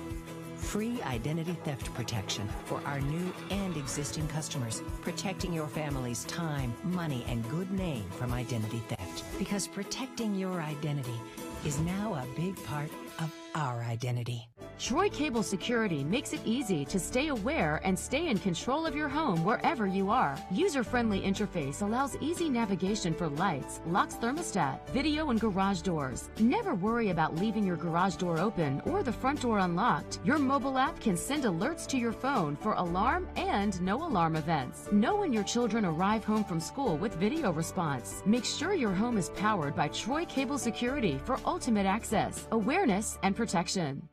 Free identity theft protection for our new and existing customers, protecting your family's time, money, and good name from identity theft. Because protecting your identity is now a big part of our identity. Troy Cable Security makes it easy to stay aware and stay in control of your home wherever you are. User-friendly interface allows easy navigation for lights, locks thermostat, video, and garage doors. Never worry about leaving your garage door open or the front door unlocked. Your mobile app can send alerts to your phone for alarm and no alarm events. Know when your children arrive home from school with video response. Make sure your home is powered by Troy Cable Security for ultimate access, awareness, and protection.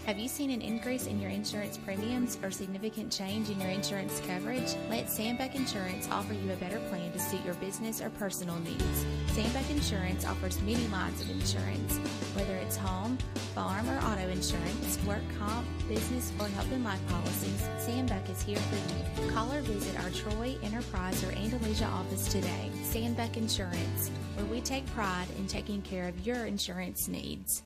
Have you seen an increase in your insurance premiums or significant change in your insurance coverage? Let Sandbeck Insurance offer you a better plan to suit your business or personal needs. Sandbeck Insurance offers many lines of insurance, whether it's home, farm, or auto insurance, work comp, business, or health and life policies. Sandbeck is here for you. Call or visit our Troy, Enterprise, or Andalusia office today. Sandbeck Insurance, where we take pride in taking care of your insurance needs.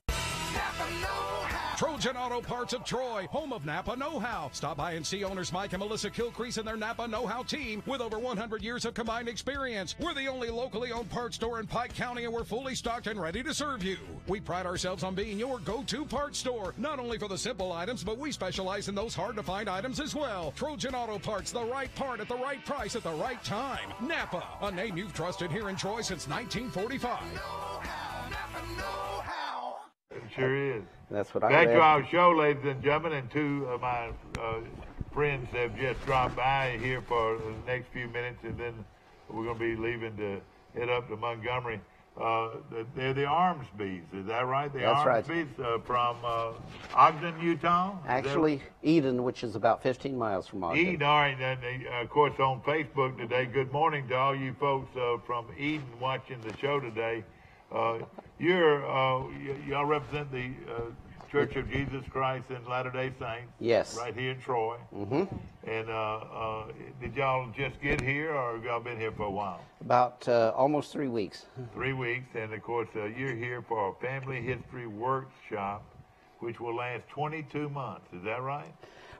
Trojan Auto Parts of Troy, home of Napa Know-How. Stop by and see owners Mike and Melissa Kilcrease and their Napa Know-How team with over 100 years of combined experience. We're the only locally owned parts store in Pike County, and we're fully stocked and ready to serve you. We pride ourselves on being your go-to parts store, not only for the simple items, but we specialize in those hard-to-find items as well. Trojan Auto Parts, the right part at the right price at the right time. Napa, a name you've trusted here in Troy since 1945. Napa Know-How. It sure is. That's what I Back read. to our show, ladies and gentlemen, and two of my friends have just dropped by here for the next few minutes, and then we're going to be leaving to head up to Montgomery. They're the Armsbys, is that right? The That's right. Armsbys from Ogden, Utah? Actually, Eden, which is about 15 miles from Ogden. Eden, all right. And of course, on Facebook today, good morning to all you folks from Eden watching the show today. Y'all represent the Church of Jesus Christ in Latter-day Saints. Yes. Right here in Troy. Mm-hmm. And did y'all just get here, or have y'all been here for a while? About almost 3 weeks. 3 weeks, and of course you're here for a family history workshop, which will last 22 months. Is that right?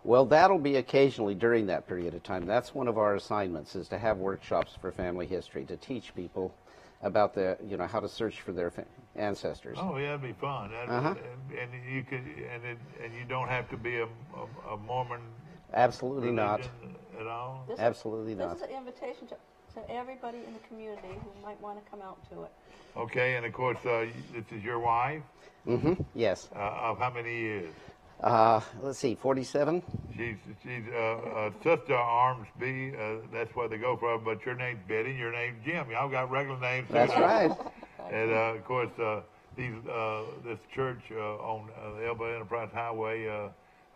Well, that'll be occasionally during that period of time. That's one of our assignments, is to have workshops for family history, to teach people about how to search for their ancestors. Oh, yeah, that'd be fun. Uh-huh. And you could, and you don't have to be a Mormon. Absolutely not. At all. Absolutely not. This is an invitation to everybody in the community who might want to come out to it. Okay, and of course, this is your wife. Mm-hmm. Yes. Of how many years? Let's see, 47. She's Sister Armsby. That's what they go for. But your name's Betty, and your name's Jim. Y'all got regular names. That's right. And of course, this church on the Elba Enterprise Highway.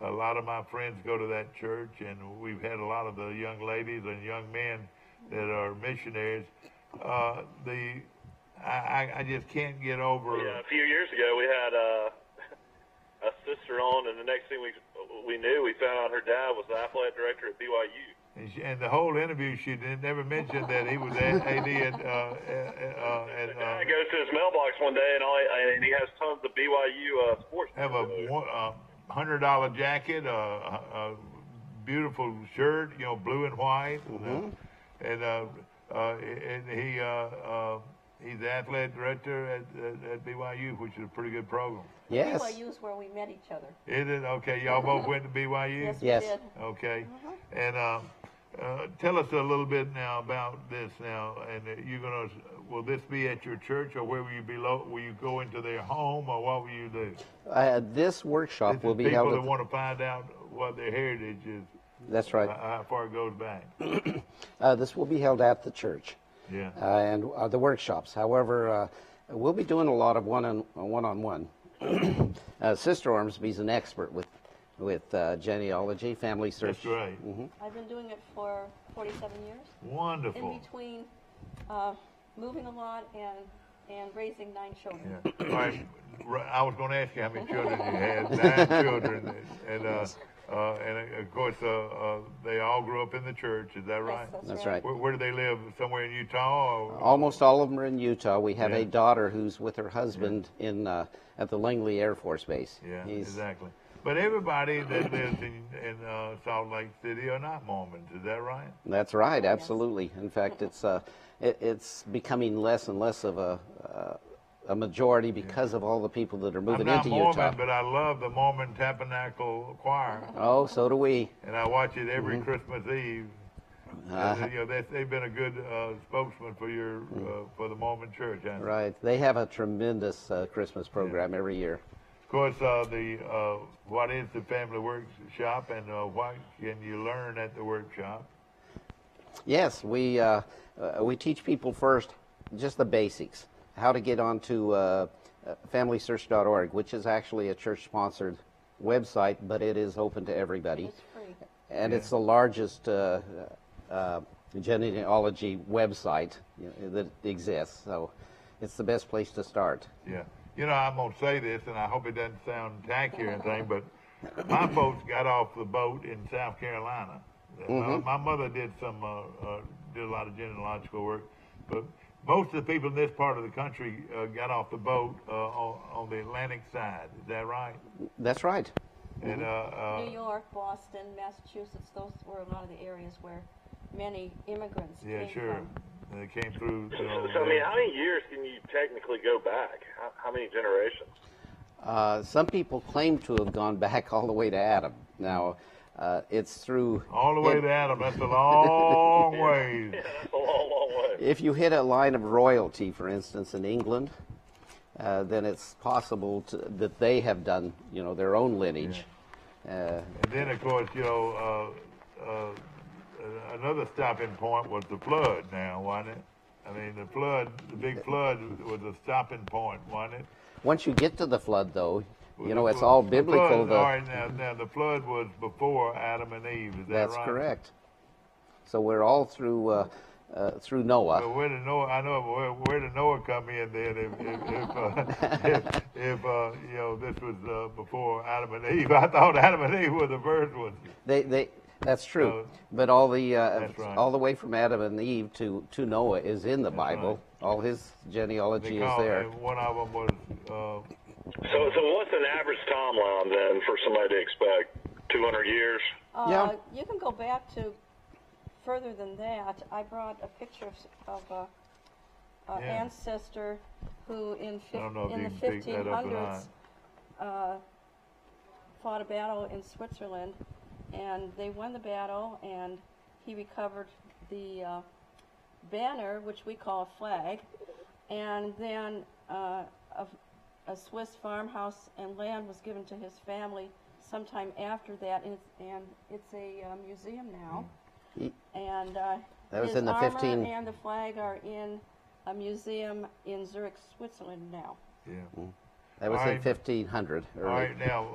A lot of my friends go to that church, and we've had a lot of the young ladies and young men that are missionaries. I just can't get over. Yeah, a few years ago we had a sister on, and the next thing we knew, we found out her dad was the athletic director at BYU. And the whole interview, she never mentioned that he was AD at. The guy goes to his mailbox one day, and he has tons of BYU sports. Have a $100 jacket, a beautiful shirt, blue and white, Mm-hmm. and he's the athletic director at BYU, which is a pretty good program. Yes. BYU is where we met each other. Is it? Okay, y'all both went to BYU? Yes, we did. Okay. Mm-hmm. And tell us a little bit now about this now. And will this be at your church, or where will you be? Will you go into their home, or what will you do? This workshop will be people held that want to find out what their heritage is. That's right. How far it goes back. This will be held at the church. Yeah. And the workshops. However, we'll be doing a lot of one-on-one. Sister Ormsby's an expert with genealogy, family search. That's right. Mm-hmm. I've been doing it for 47 years. Wonderful. In between moving a lot and raising 9 children. Yeah. All right. I was going to ask you how many children you had. 9 children. And of course, they all grew up in the church. Is that right? Yes, That's right. Where do they live? Somewhere in Utah? Or? Almost all of them are in Utah. We have Yeah. a daughter who's with her husband at the Langley Air Force Base. Yeah, exactly. But everybody that lives in Salt Lake City are not Mormons. Is that right? That's right, absolutely. In fact, it's becoming less and less of a majority because of all the people that are moving into Mormon, Utah. but I love the Mormon Tabernacle Choir. Oh, so do we. And I watch it every Christmas Eve. They've been a good spokesman for for the Mormon Church. Hasn't they? Right. They have a tremendous Christmas program every year. Of course, what is the family workshop, and what can you learn at the workshop? Yes, we teach people first just the basics, how to get onto FamilySearch.org, which is actually a church-sponsored website, but it is open to everybody. It's free. And it's the largest genealogy website that exists, so it's the best place to start. Yeah. I'm going to say this, and I hope it doesn't sound tacky or anything, but my folks got off the boat in South Carolina. My mother did a lot of genealogical work, but most of the people in this part of the country got off the boat on the Atlantic side. Is that right? That's right. And New York, Boston, Massachusetts, those were a lot of the areas where many immigrants came from. They came through. So, how many years can you technically go back? How many generations? Some people claim to have gone back all the way to Adam. Now, it's through... All the way to Adam. That's a long ways. Yeah, that's a long way. If you hit a line of royalty, for instance, in England, then it's possible that they have done, their own lineage. And then, of course, another stopping point was the flood now, wasn't it? I mean, the big flood was a stopping point, wasn't it? Once you get to the flood, though, it's all biblical. All right, now the flood was before Adam and Eve, is that right? That's correct. So we're all through through Noah. Well, where did Noah? I know where did Noah come in then? If you know, this was before Adam and Eve. I thought Adam and Eve were the first ones. That's true. But all the right. all the way from Adam and Eve to Noah is in the Bible. Right. All his genealogy is there. And one of them was. So what's an average timeline then for somebody to expect? 200 years? Yeah. You can go back to further than that. I brought a picture of an ancestor who in the 1500s fought a battle in Switzerland, and they won the battle, and he recovered the banner, which we call a flag, and then a Swiss farmhouse and land was given to his family sometime after that, and it's a museum now. And that was his in the armor 15 and the flag are in a museum in Zurich, Switzerland now. Yeah. That was All in right. 1500. All right, now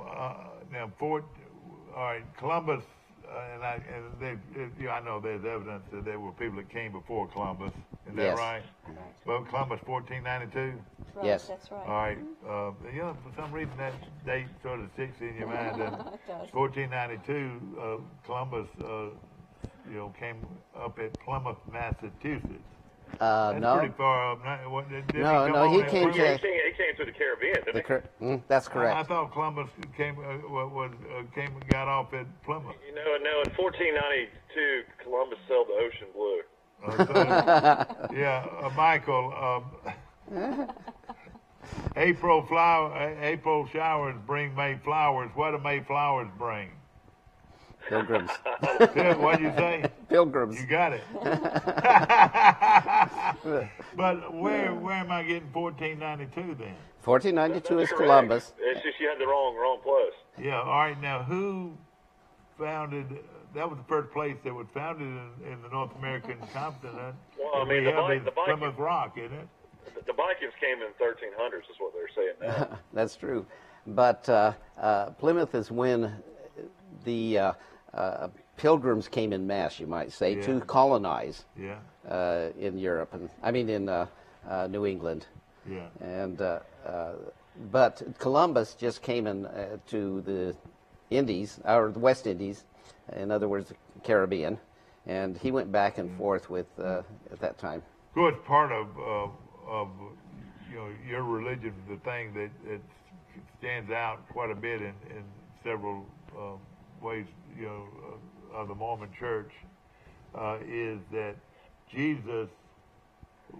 all right, Columbus, I know there's evidence that there were people that came before Columbus. Is that Yes. right? Well, Columbus, 1492. Right, Yes. that's right. All right. You know, for some reason that date sort of sticks in your mind. It does. 1492, Columbus, came up at Plymouth, Massachusetts. That's No. pretty far up. No, he came He to. came to the Caribbean, didn't he? That's I correct. thought Columbus got off at Plymouth. No, in 1492, Columbus sailed the ocean blue. Michael. April showers bring May flowers. What do May flowers bring? Pilgrims. What'd you say? Pilgrims. You got it. But where am I getting 1492 then? 1492 is Correct. Columbus. It's just you had the wrong place. Yeah. All right. Now, who founded? That was the first place that was founded in the North American continent. Well, I mean, the Vikings, Plymouth Rock, isn't it? the Vikings came in 1300s, is what they're saying now. That's true. But Plymouth is when the pilgrims came in mass, you might say, to colonize in Europe, and I mean in New England. Yeah. And but Columbus just came in to the Indies, or the West Indies, in other words, the Caribbean, and he went back and forth with at that time. Of course, part of your religion, the thing that stands out quite a bit in several ways, of the Mormon Church, is that Jesus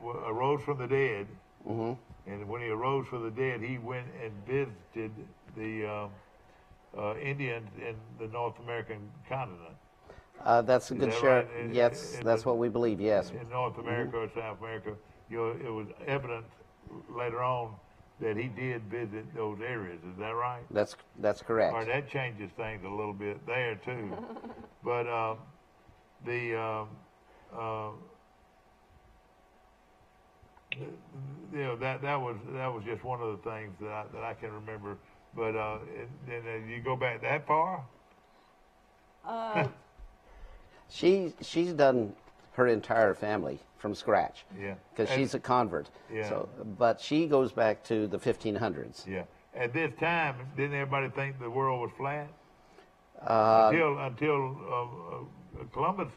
arose from the dead, and when he arose from the dead, he went and visited the Indians in the North American continent. That's a good share. Right? Yes, that's what we believe. Yes. In North America or South America, it was evident later on that he did visit those areas. Is that right? That's correct. All right, that changes things a little bit there too. But that was just one of the things that I can remember. But then you go back that far. She's done her entire family from scratch. Yeah. Because she's a convert. Yeah. So, but she goes back to the 1500s. Yeah. At this time, didn't everybody think the world was flat? Until Columbus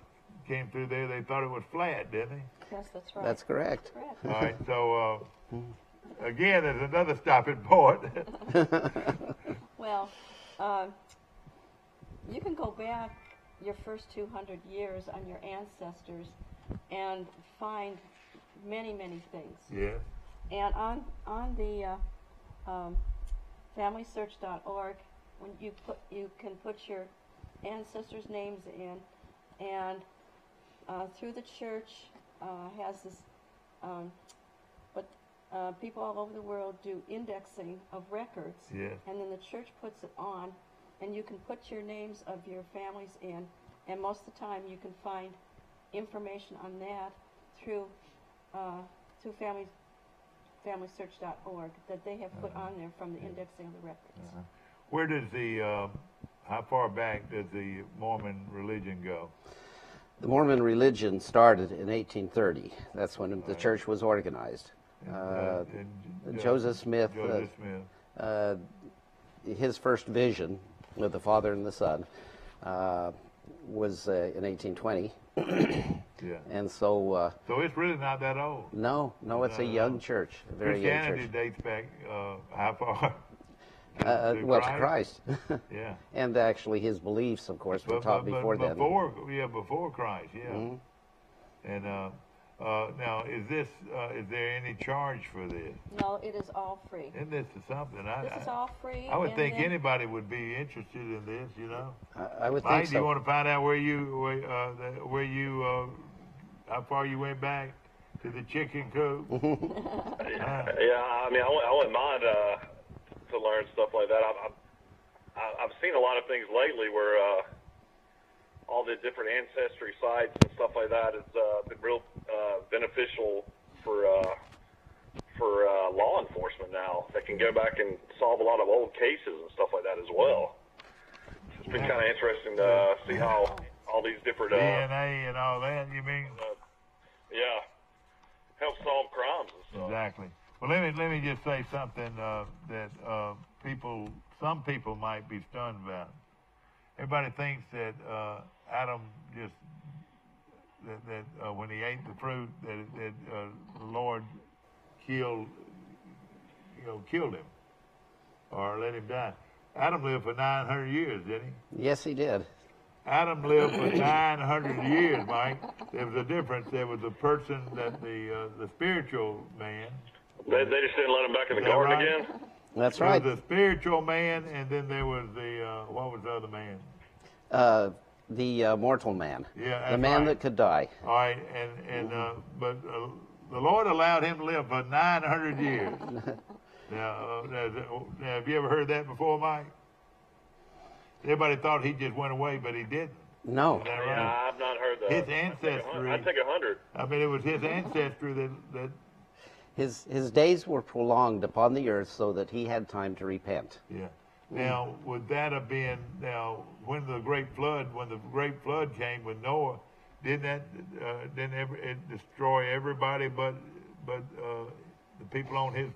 came through there, they thought it was flat, didn't they? Yes, that's right. That's correct. All right. So again, there's another stopping point. Well, you can go back your first 200 years on your ancestors and find many, many things. Yeah. And on the FamilySearch.org, when you can put your ancestors' names in, and through the church has this, people all over the world do indexing of records, and then the church puts it on, and you can put your names of your families in, and most of the time you can find information on that through FamilySearch.org that they have put on there from the indexing of the records. Where does how far back does the Mormon religion go? The Mormon religion started in 1830. That's when the church was organized. Joseph Smith, his first vision with the Father and the Son was in 1820. Yeah. And so... so it's really not that old. No, it's a young church, a very young church. Christianity dates back how far? To Christ. Yeah. And actually his beliefs, of course, were taught before then. Before Christ, yeah. Mm-hmm. And now, is there any charge for this? No, it is all free. Isn't this something? This is all free. I would think anybody would be interested in this, you know. I would Mike, think so. do you want to find out how far you went back to the chicken coop? Yeah, I mean, I wouldn't mind to learn stuff like that. I've seen a lot of things lately where all the different ancestry sites and stuff like that has been real beneficial for law enforcement now. They can go back and solve a lot of old cases and stuff like that as well. It's been kind of interesting to see how all these different DNA and all that. You mean? Yeah, help solve crimes and stuff. Exactly. Well, let me just say something that some people might be stunned about. Everybody thinks that Adam just that when he ate the fruit that the Lord killed him or let him die. Adam lived for 900 years, didn't he? Yes, he did. Adam lived for 900 years, Mike. There was a difference. There was a person that the spiritual man. They just didn't let him back in the garden again? That's right. There was the spiritual man, and then there was the, what was the other man? The mortal man. Yeah, the man that could die. All right, but the Lord allowed him to live for 900 years. Now, have you ever heard that before, Mike? Everybody thought he just went away, but he didn't. No. Is that right? Yeah, I've not heard that. His ancestry. I'd take 100. I mean, it was his ancestry that His days were prolonged upon the earth so that he had time to repent. Yeah. Now, would that have been when the great flood came with Noah? Didn't it destroy everybody but the people on his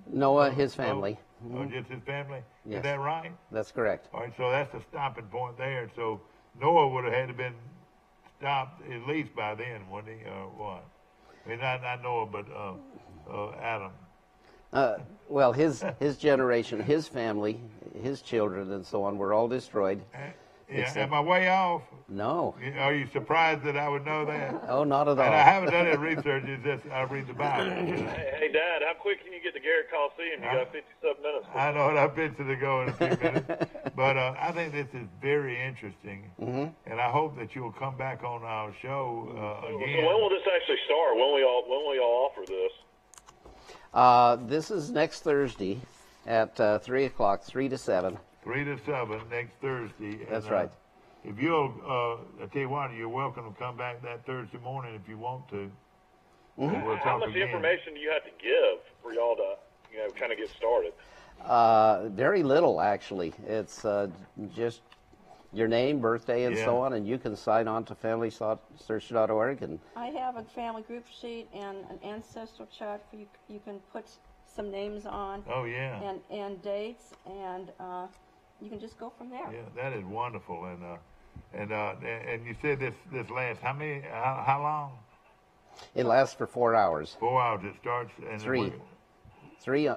Noah, his family. Or just his family? Yes. Is that right? That's correct. All right, so that's the stopping point there. So Noah would have had to been stopped at least by then, wouldn't he? Or what? I mean, not Noah, but Adam. Well, his generation, his family, his children, and so on were all destroyed. Yeah, am I way off? No. Are you surprised that I would know that? Oh, not at all. And I haven't done any research. It's just I read the Bible. Hey, Dad, how quick can you get to Garrett Coliseum? You got 57 minutes. I know it. I'm fixing to go in a few minutes. But I think this is very interesting. Mm-hmm. And I hope that you'll come back on our show again. So when will this actually start? When will y'all offer this? This is next Thursday at 3 o'clock, 3 to 7. 3 to 7 next Thursday. That's right. If you'll, I tell you what, you're welcome to come back that Thursday morning if you want to. Mm-hmm. We'll How much information do you have to give for y'all to, kind of get started? Very little, actually. It's just your name, birthday, and so on, and you can sign on to FamilySearch.org. And I have a family group sheet and an ancestral chart for you. You can put some names on. Oh yeah. And dates, and you can just go from there. Yeah, that is wonderful. And you said this lasts how long? It lasts for 4 hours. 4 hours. It starts at 3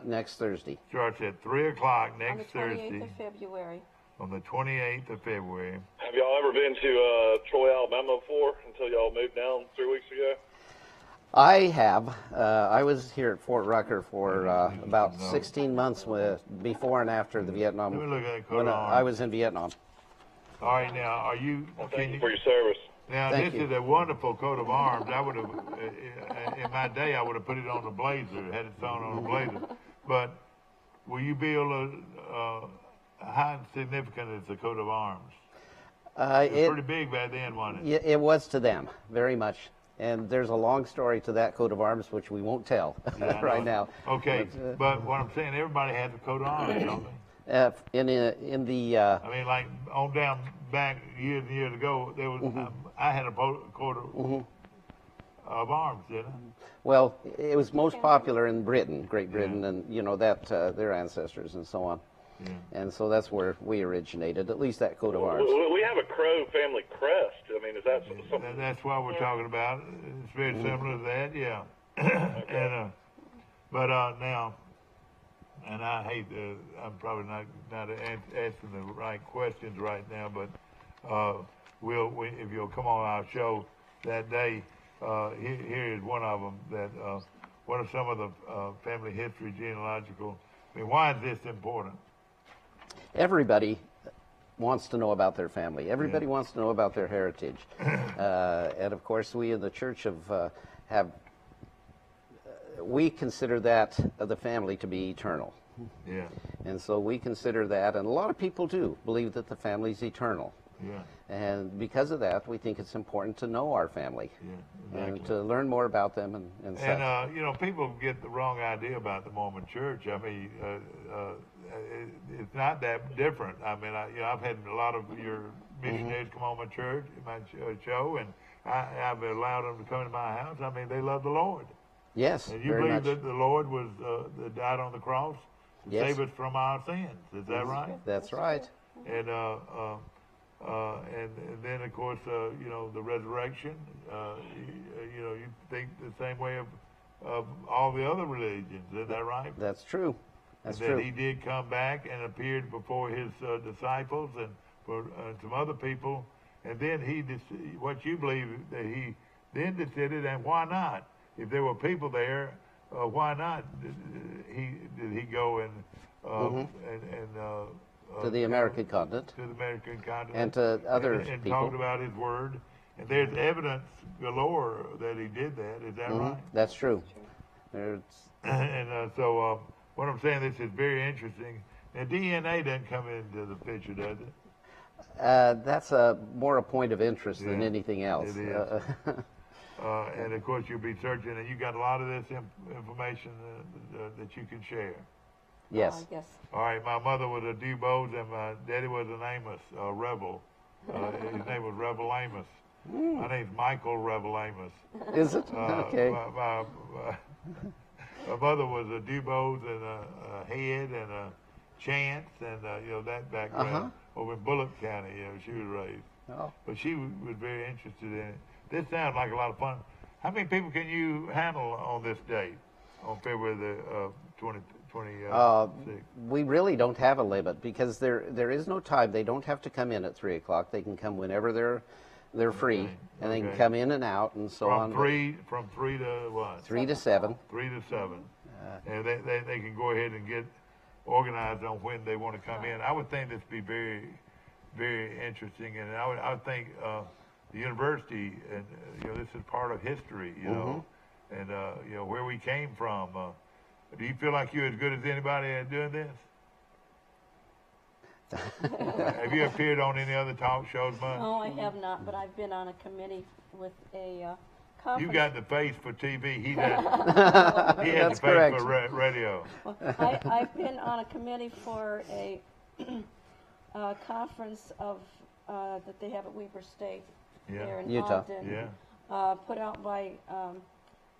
next Thursday. Starts at 3 o'clock next Thursday. On the 28th of February. On the 28th of February. Have y'all ever been to Troy, Alabama before until y'all moved down 3 weeks ago? I have. I was here at Fort Rucker for about 16 months before and after the Vietnam. Let me look at that when I was in Vietnam. All right, now are you? Thank you for your service. Now this is a wonderful coat of arms. I would have, in my day, I would have put it on the blazer, had it sewn on the blazer. But will you be able to? How significant is the coat of arms? It's pretty big back then, wasn't it? It was to them, very much. And there's a long story to that coat of arms, which we won't tell right now. Okay, but what I'm saying, everybody has a coat of arms, don't they? In the. I mean, like on down back years and years ago, there was. I had a coat of arms, didn't I? Well, it was most popular in Britain, Great Britain, and that their ancestors and so on. Yeah. And so that's where we originated, at least that coat of arms. We have a Crow family crest. I mean, is that something? That's what we're talking about. It's very similar to that, yeah. And but now, and I hate I'm probably not asking the right questions right now, but if you'll come on our show that day, here is one of them. That what are some of the family history, genealogical? I mean, why is this important? Everybody wants to know about their family. Everybody wants to know about their heritage. And of course, we in the church we consider that of the family to be eternal. Yeah. And so we consider that, and a lot of people do believe that the family is eternal. Yeah. And because of that, we think it's important to know our family. Yeah, exactly. And to learn more about them and such. And people get the wrong idea about the Mormon Church. I mean, it's not that different. I mean, I've had a lot of your missionaries come on my church, my show, and I've allowed them to come to my house. I mean, they love the Lord. Yes, and you very believe much. that the Lord was that died on the cross to save us from our sins. Is that right? That's right. And then of course the resurrection. You think the same way of all the other religions. Is that right? That's true. That's and true. that he did come back and appeared before his disciples and for some other people, and then what you believe that he then descended, and why not? If there were people there, why not? Did he go and to the American continent? To the American continent. And to other and people. talked about his word. And there's evidence galore that he did that. Is that right? That's true. So what I'm saying, this is very interesting. Now, DNA doesn't come into the picture, does it? That's more a point of interest than anything else. It is. And of course, you'll be searching, and you got a lot of this information that you can share. Yes. Yes. All right, my mother was a Dubose, and my daddy was an Amos, a Rebel. His name was Rebel Amos. My name's Michael Rebel Amos. Is it? Okay. My mother was a Dubose and a Head and a Chance, and that background over in Bullock County. She was raised. Oh. But she was very interested in it. This sounds like a lot of fun. How many people can you handle on this date, on February the 26th? We really don't have a limit because there is no time. They don't have to come in at 3 o'clock. They can come whenever they're free, and they can come in and out and so on. From 3 to what? 3 to 7. 3 to 7. And they can go ahead and get organized on when they want to come in. I would think this would be very, very interesting, and I would think the university, and this is part of history, and where we came from. Do you feel like you're as good as anybody at doing this? Have you appeared on any other talk shows, Mud? No, I have not, but I've been on a committee with a conference. You got the face for TV. He has the face correct. for radio. Well, I've been on a committee for a conference that they have at Weber State there in Utah. Ogden. Yeah. Put out by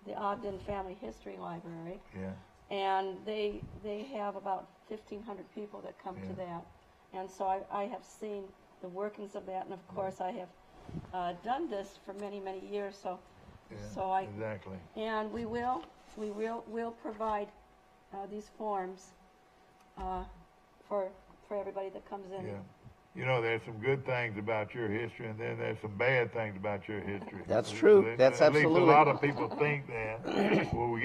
the Ogden Family History Library. Yeah. And they have about 1,500 people that come to that. And so I have seen the workings of that, and of course I have done this for many, many years. Exactly. And we'll provide these forms for everybody that comes in. Yeah. There's some good things about your history, and then there's some bad things about your history. That's true. That's absolutely. At least a lot of people think that. Will we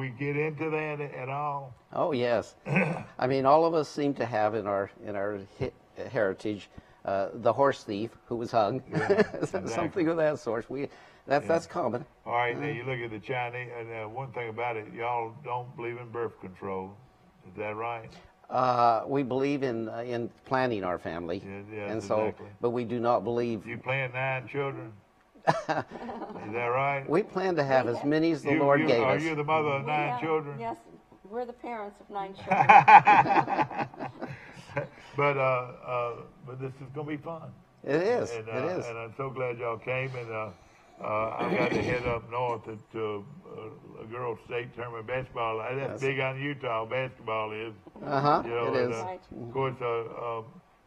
get into that at all? Oh yes. I mean, all of us seem to have in our heritage the horse thief who was hung, something of that sort. That's common. All right. Now you look at the Chinese, and one thing about it, y'all don't believe in birth control. Is that right? We believe in planning our family, and so, exactly. but we do not believe. You plan 9 children. Is that right? We plan to have as many as the Lord gave us. Are you the mother of 9 children? Yes, we're the parents of 9 children. But this is going to be fun. It is. And, it is. And I'm so glad y'all came. And I got to head up north to a girls' state tournament basketball. That's big on Utah. Basketball is. Uh-huh. You know, It is. Of course,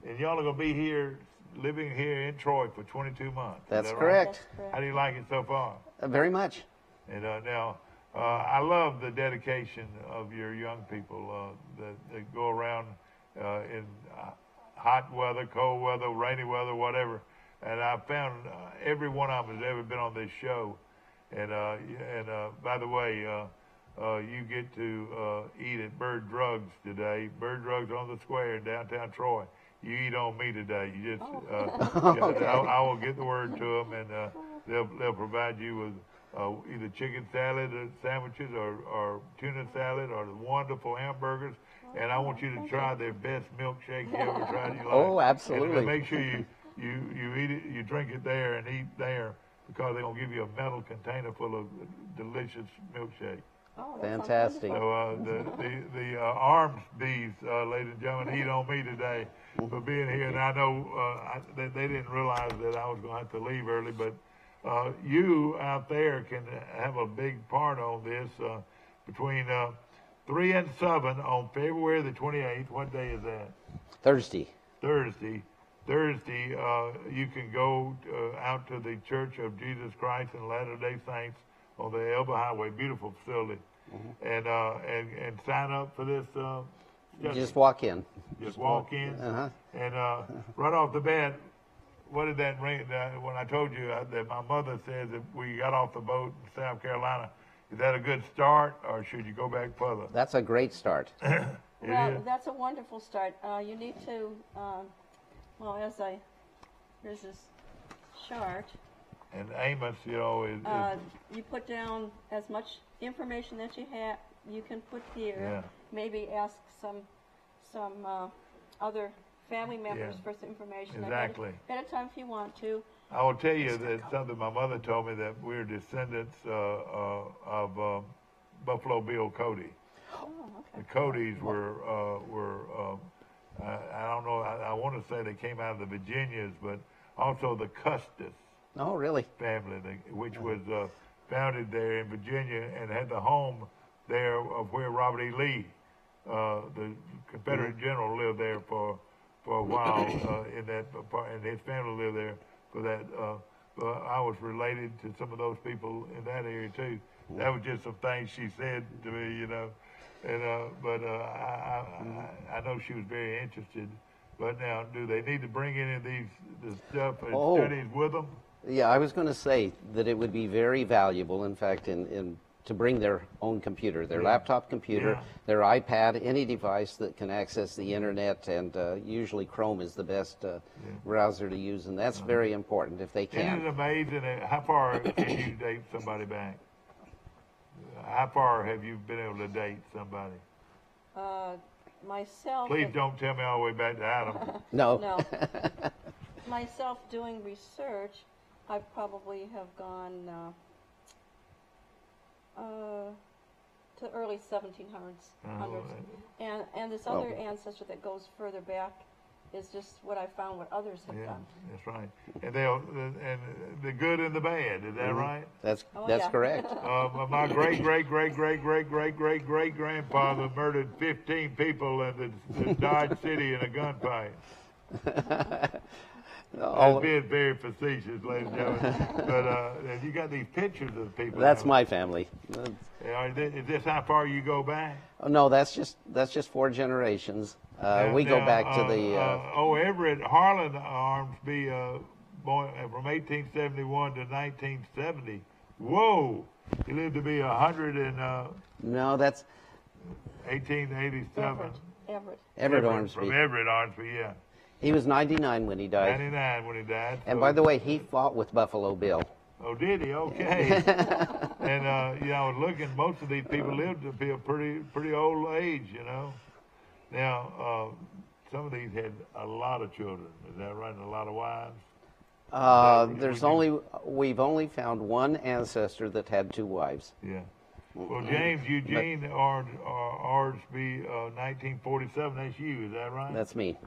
and y'all are going to be here, living here in Troy for 22 months. That's that correct. Right? That's correct. How do you like it so far? Very much. And now, I love the dedication of your young people that go around in hot weather, cold weather, rainy weather, whatever. And I found every one of them has ever been on this show. And by the way, you get to eat at Bird Drugs today. Bird Drugs on the square in downtown Troy. You eat on me today. You just, I will get the word to them, and they'll provide you with either chicken salad or sandwiches or tuna salad or the wonderful hamburgers. And I want you to try their best milkshake you ever tried in your life. Oh, absolutely. And make sure you eat it, you drink it there and eat there, because they're gonna give you a metal container full of delicious milkshake. Oh, that sounds Fantastic. wonderful. So the arms bees, ladies and gentlemen, eat on me today for being here. And I know they didn't realize that I was going to have to leave early, but you out there can have a big part on this between 3 and 7 on February the 28th. What day is that? Thursday. Thursday, you can go out to the Church of Jesus Christ and Latter-day Saints on the Elba Highway, beautiful facility, and sign up for this. Just walk in. Just walk in, and right off the bat, what did that ring? When I told you that my mother says that we got off the boat in South Carolina, is that a good start, or should you go back further? That's a great start. Well, that's a wonderful start. You need to, here's this chart. And Amos, you know, is You put down as much information that you can put here. Yeah. Maybe ask some other family members for some information Exactly. ahead of time if you want to. I will tell you that something my mother told me, that we're descendants of Buffalo Bill Cody. Oh, okay. The Codys were I don't know, I want to say they came out of the Virginias, but also the Custis Oh, really? family, which was founded there in Virginia and had the home there of where Robert E. Lee, the Confederate general, lived there for a while in that part, and his family lived there for that. I was related to some of those people in that area too. That was just some things she said to me, you know. And I know she was very interested. But now, do they need to bring any of the stuff and studies with them? Yeah, I was going to say that it would be very valuable, in fact, to bring their own computer, their laptop computer, their iPad, any device that can access the internet, and usually Chrome is the best browser to use, and that's very important if they can. Isn't it amazing how far can you date somebody back? How far have you been able to date somebody? Myself. Please don't tell me all the way back to Adam. No. No. Myself doing research, I probably have gone to early 1700s. And this other ancestor that goes further back is just what I found what others have done. That's right. And and the good and the bad, is that right? That's yeah. correct. My great grandfather murdered 15 people in the Dodge City in a gunfight. That's being very facetious, ladies and gentlemen. But you got these pictures of the people. That's my family. Is this how far you go back? Oh, no, that's just 4 generations. We go back to the. Everett Harlan Armsby, born from 1871 to 1970. Whoa! He lived to be 100 in. No, that's 1887. Everett Ormsby. From Everett Armsby, yeah. He was 99 when he died. 99 when he died. And by the way, he fought with Buffalo Bill. Oh, did he? Okay. And I was looking. Most of these people lived to be a pretty old age, you know. Now, some of these had a lot of children. Is that right? And a lot of wives. We've only found one ancestor that had 2 wives. Yeah. Well, James Eugene Orsby, 1947. That's you. Is that right? That's me.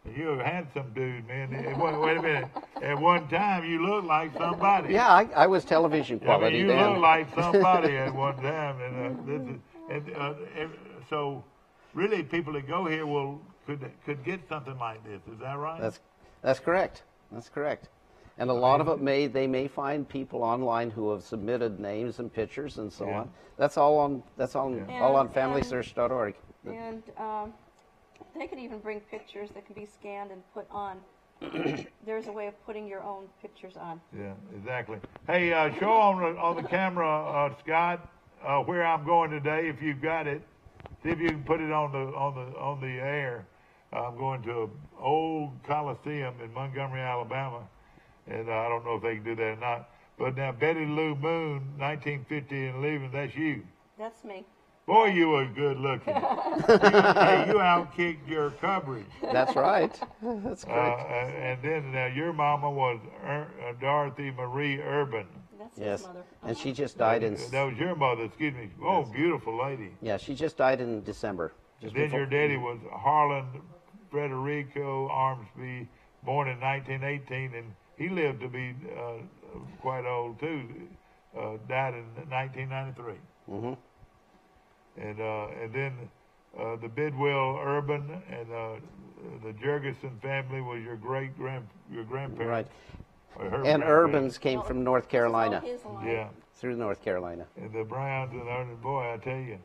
You're a handsome dude, man. Wait a minute. At one time, you looked like somebody. Yeah, I was television quality you then. looked like somebody at one time, so really, people that go here could get something like this. Is that right? That's correct. That's correct. And a lot of it they may find people online who have submitted names and pictures and so on. That's all on FamilySearch.org. And they could even bring pictures that can be scanned and put on. There's a way of putting your own pictures on. Yeah, exactly. Hey, show on the camera, Scott, where I'm going today. If you've got it, see if you can put it on the air. I'm going to an old Coliseum in Montgomery, Alabama, and I don't know if they can do that or not. But now Betty Lou Moon, 1950 and leaving. That's you. That's me. Boy, you were good looking. you outkicked your coverage. That's right. That's correct. And then your mama was Dorothy Marie Urban. That's his mother. And she just died in... That was your mother, excuse me. Oh, beautiful lady. Yeah, she just died in December. And then your daddy was Harlan Federico Armsby, born in 1918, and he lived to be quite old, too. Died in 1993. Mm-hmm. And then the Bidwell Urban and the Jurgensen family was your grandparents. Right. And Urbans came from North Carolina. Yeah. Through North Carolina. And the Browns and Urban, boy, I tell you,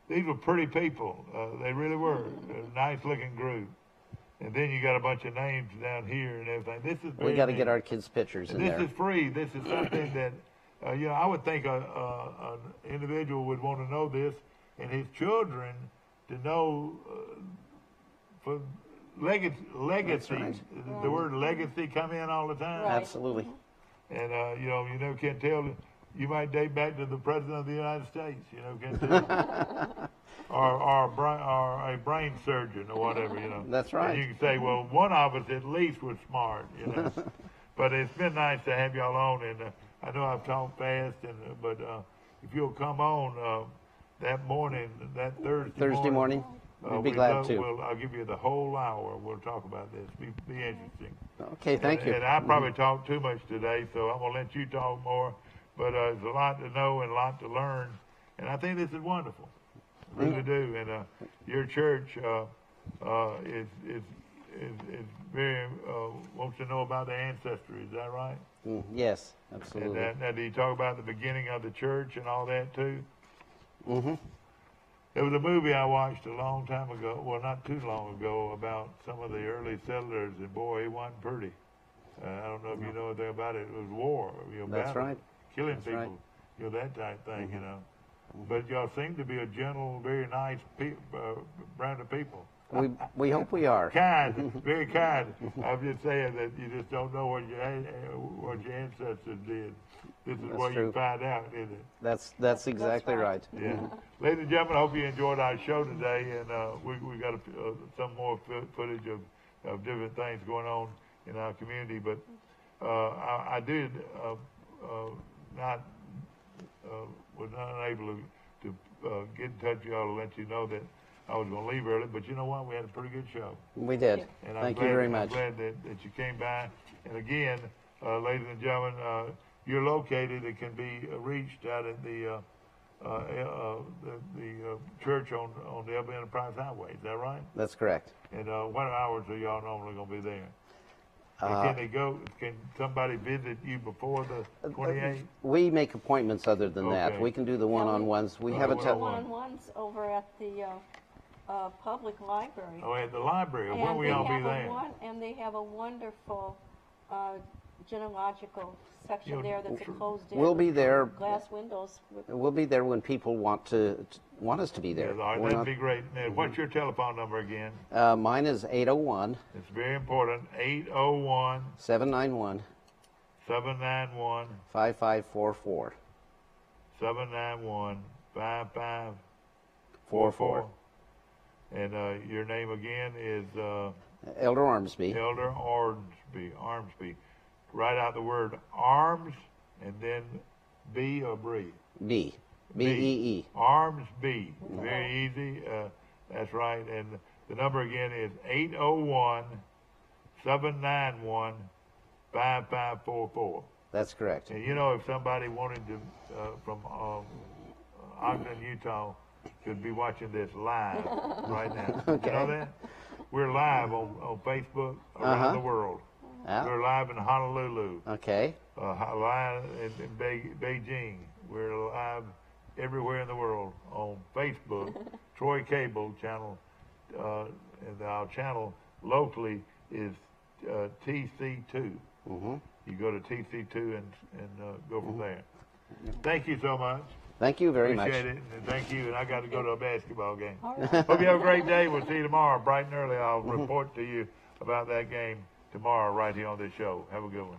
these were pretty people. They really were. A nice looking group. And then you got a bunch of names down here and everything. This is we got to get our kids' pictures in there. This is free. This is something that I would think an individual would want to know this, and his children to know for legacy. Right. The word legacy come in all the time. Right. Absolutely. And you never can tell. You might date back to the President of the United States. Can't tell. or a brain surgeon or whatever. That's right. And you can say, well, one of us at least was smart. But it's been nice to have y'all on, and I know I've talked fast, but if you'll come on that morning, that Thursday morning, we'd be glad to. I'll give you the whole hour. We'll talk about this. Be interesting. Okay, thank you. And I probably talked too much today, so I'm going to let you talk more. But there's a lot to know and a lot to learn, and I think this is wonderful. Really do. And your church is very wants to know about the ancestry. Is that right? Yes, absolutely. And now, do you talk about the beginning of the church and all that too? Mm-hmm. There was a movie I watched a long time ago, well, not too long ago, about some of the early settlers, and boy, it wasn't pretty. I don't know if you know anything about it. It was war. That's battle, right. Killing That's people, right. That type of thing, But y'all seem to be a gentle, very nice brand of people. We hope we are. Kind, very kind. I'm just saying that you just don't know what your ancestors did. This is what you find out, isn't it? That's exactly right. Yeah. Ladies and gentlemen, I hope you enjoyed our show today, and we got some more footage of different things going on in our community. But I did was not unable to get in touch with y'all to let you know that I was going to leave early, but you know what? We had a pretty good show. We did. And Thank you very much. I'm glad that you came by. And again, ladies and gentlemen, you're located. It can be reached out at the church on the Elba Enterprise Highway. Is that right? That's correct. And what hours are y'all normally going to be there? Can they go? Can somebody visit you before the 28th? We make appointments other than that. We can do the one-on-ones. We have a one-on-ones over at the public library. Oh, at the library. When will y'all be there? And they have a wonderful genealogical section there that's closed in. We'll be there. Glass windows. We'll be there when people want us to be there. Yeah, that'd be great. Now, what's your telephone number again? Mine is 801. It's very important. 801 791 791 5544. 791 5544. And your name again is Elder Armsby. Elder Armsby. Write out the word arms and then B or Bree. B. B-E-E. Armsby. Very easy. That's right. And the number again is 801 791-5544. That's correct. And you know, if somebody wanted to from Ogden, Utah, could be watching this live right now. Okay. You know that? We're live on Facebook around the world. Yeah. We're live in Honolulu. Okay. Live in Beijing. We're live everywhere in the world on Facebook. Troy Cable channel, and our channel locally is TC2. Mm-hmm. You go to TC2 and go from there. Thank you so much. Thank you very Appreciate much. it. And thank you. And I got to go to a basketball game. All right. Hope you have a great day. We'll see you tomorrow bright and early. I'll report to you about that game tomorrow right here on this show. Have a good one.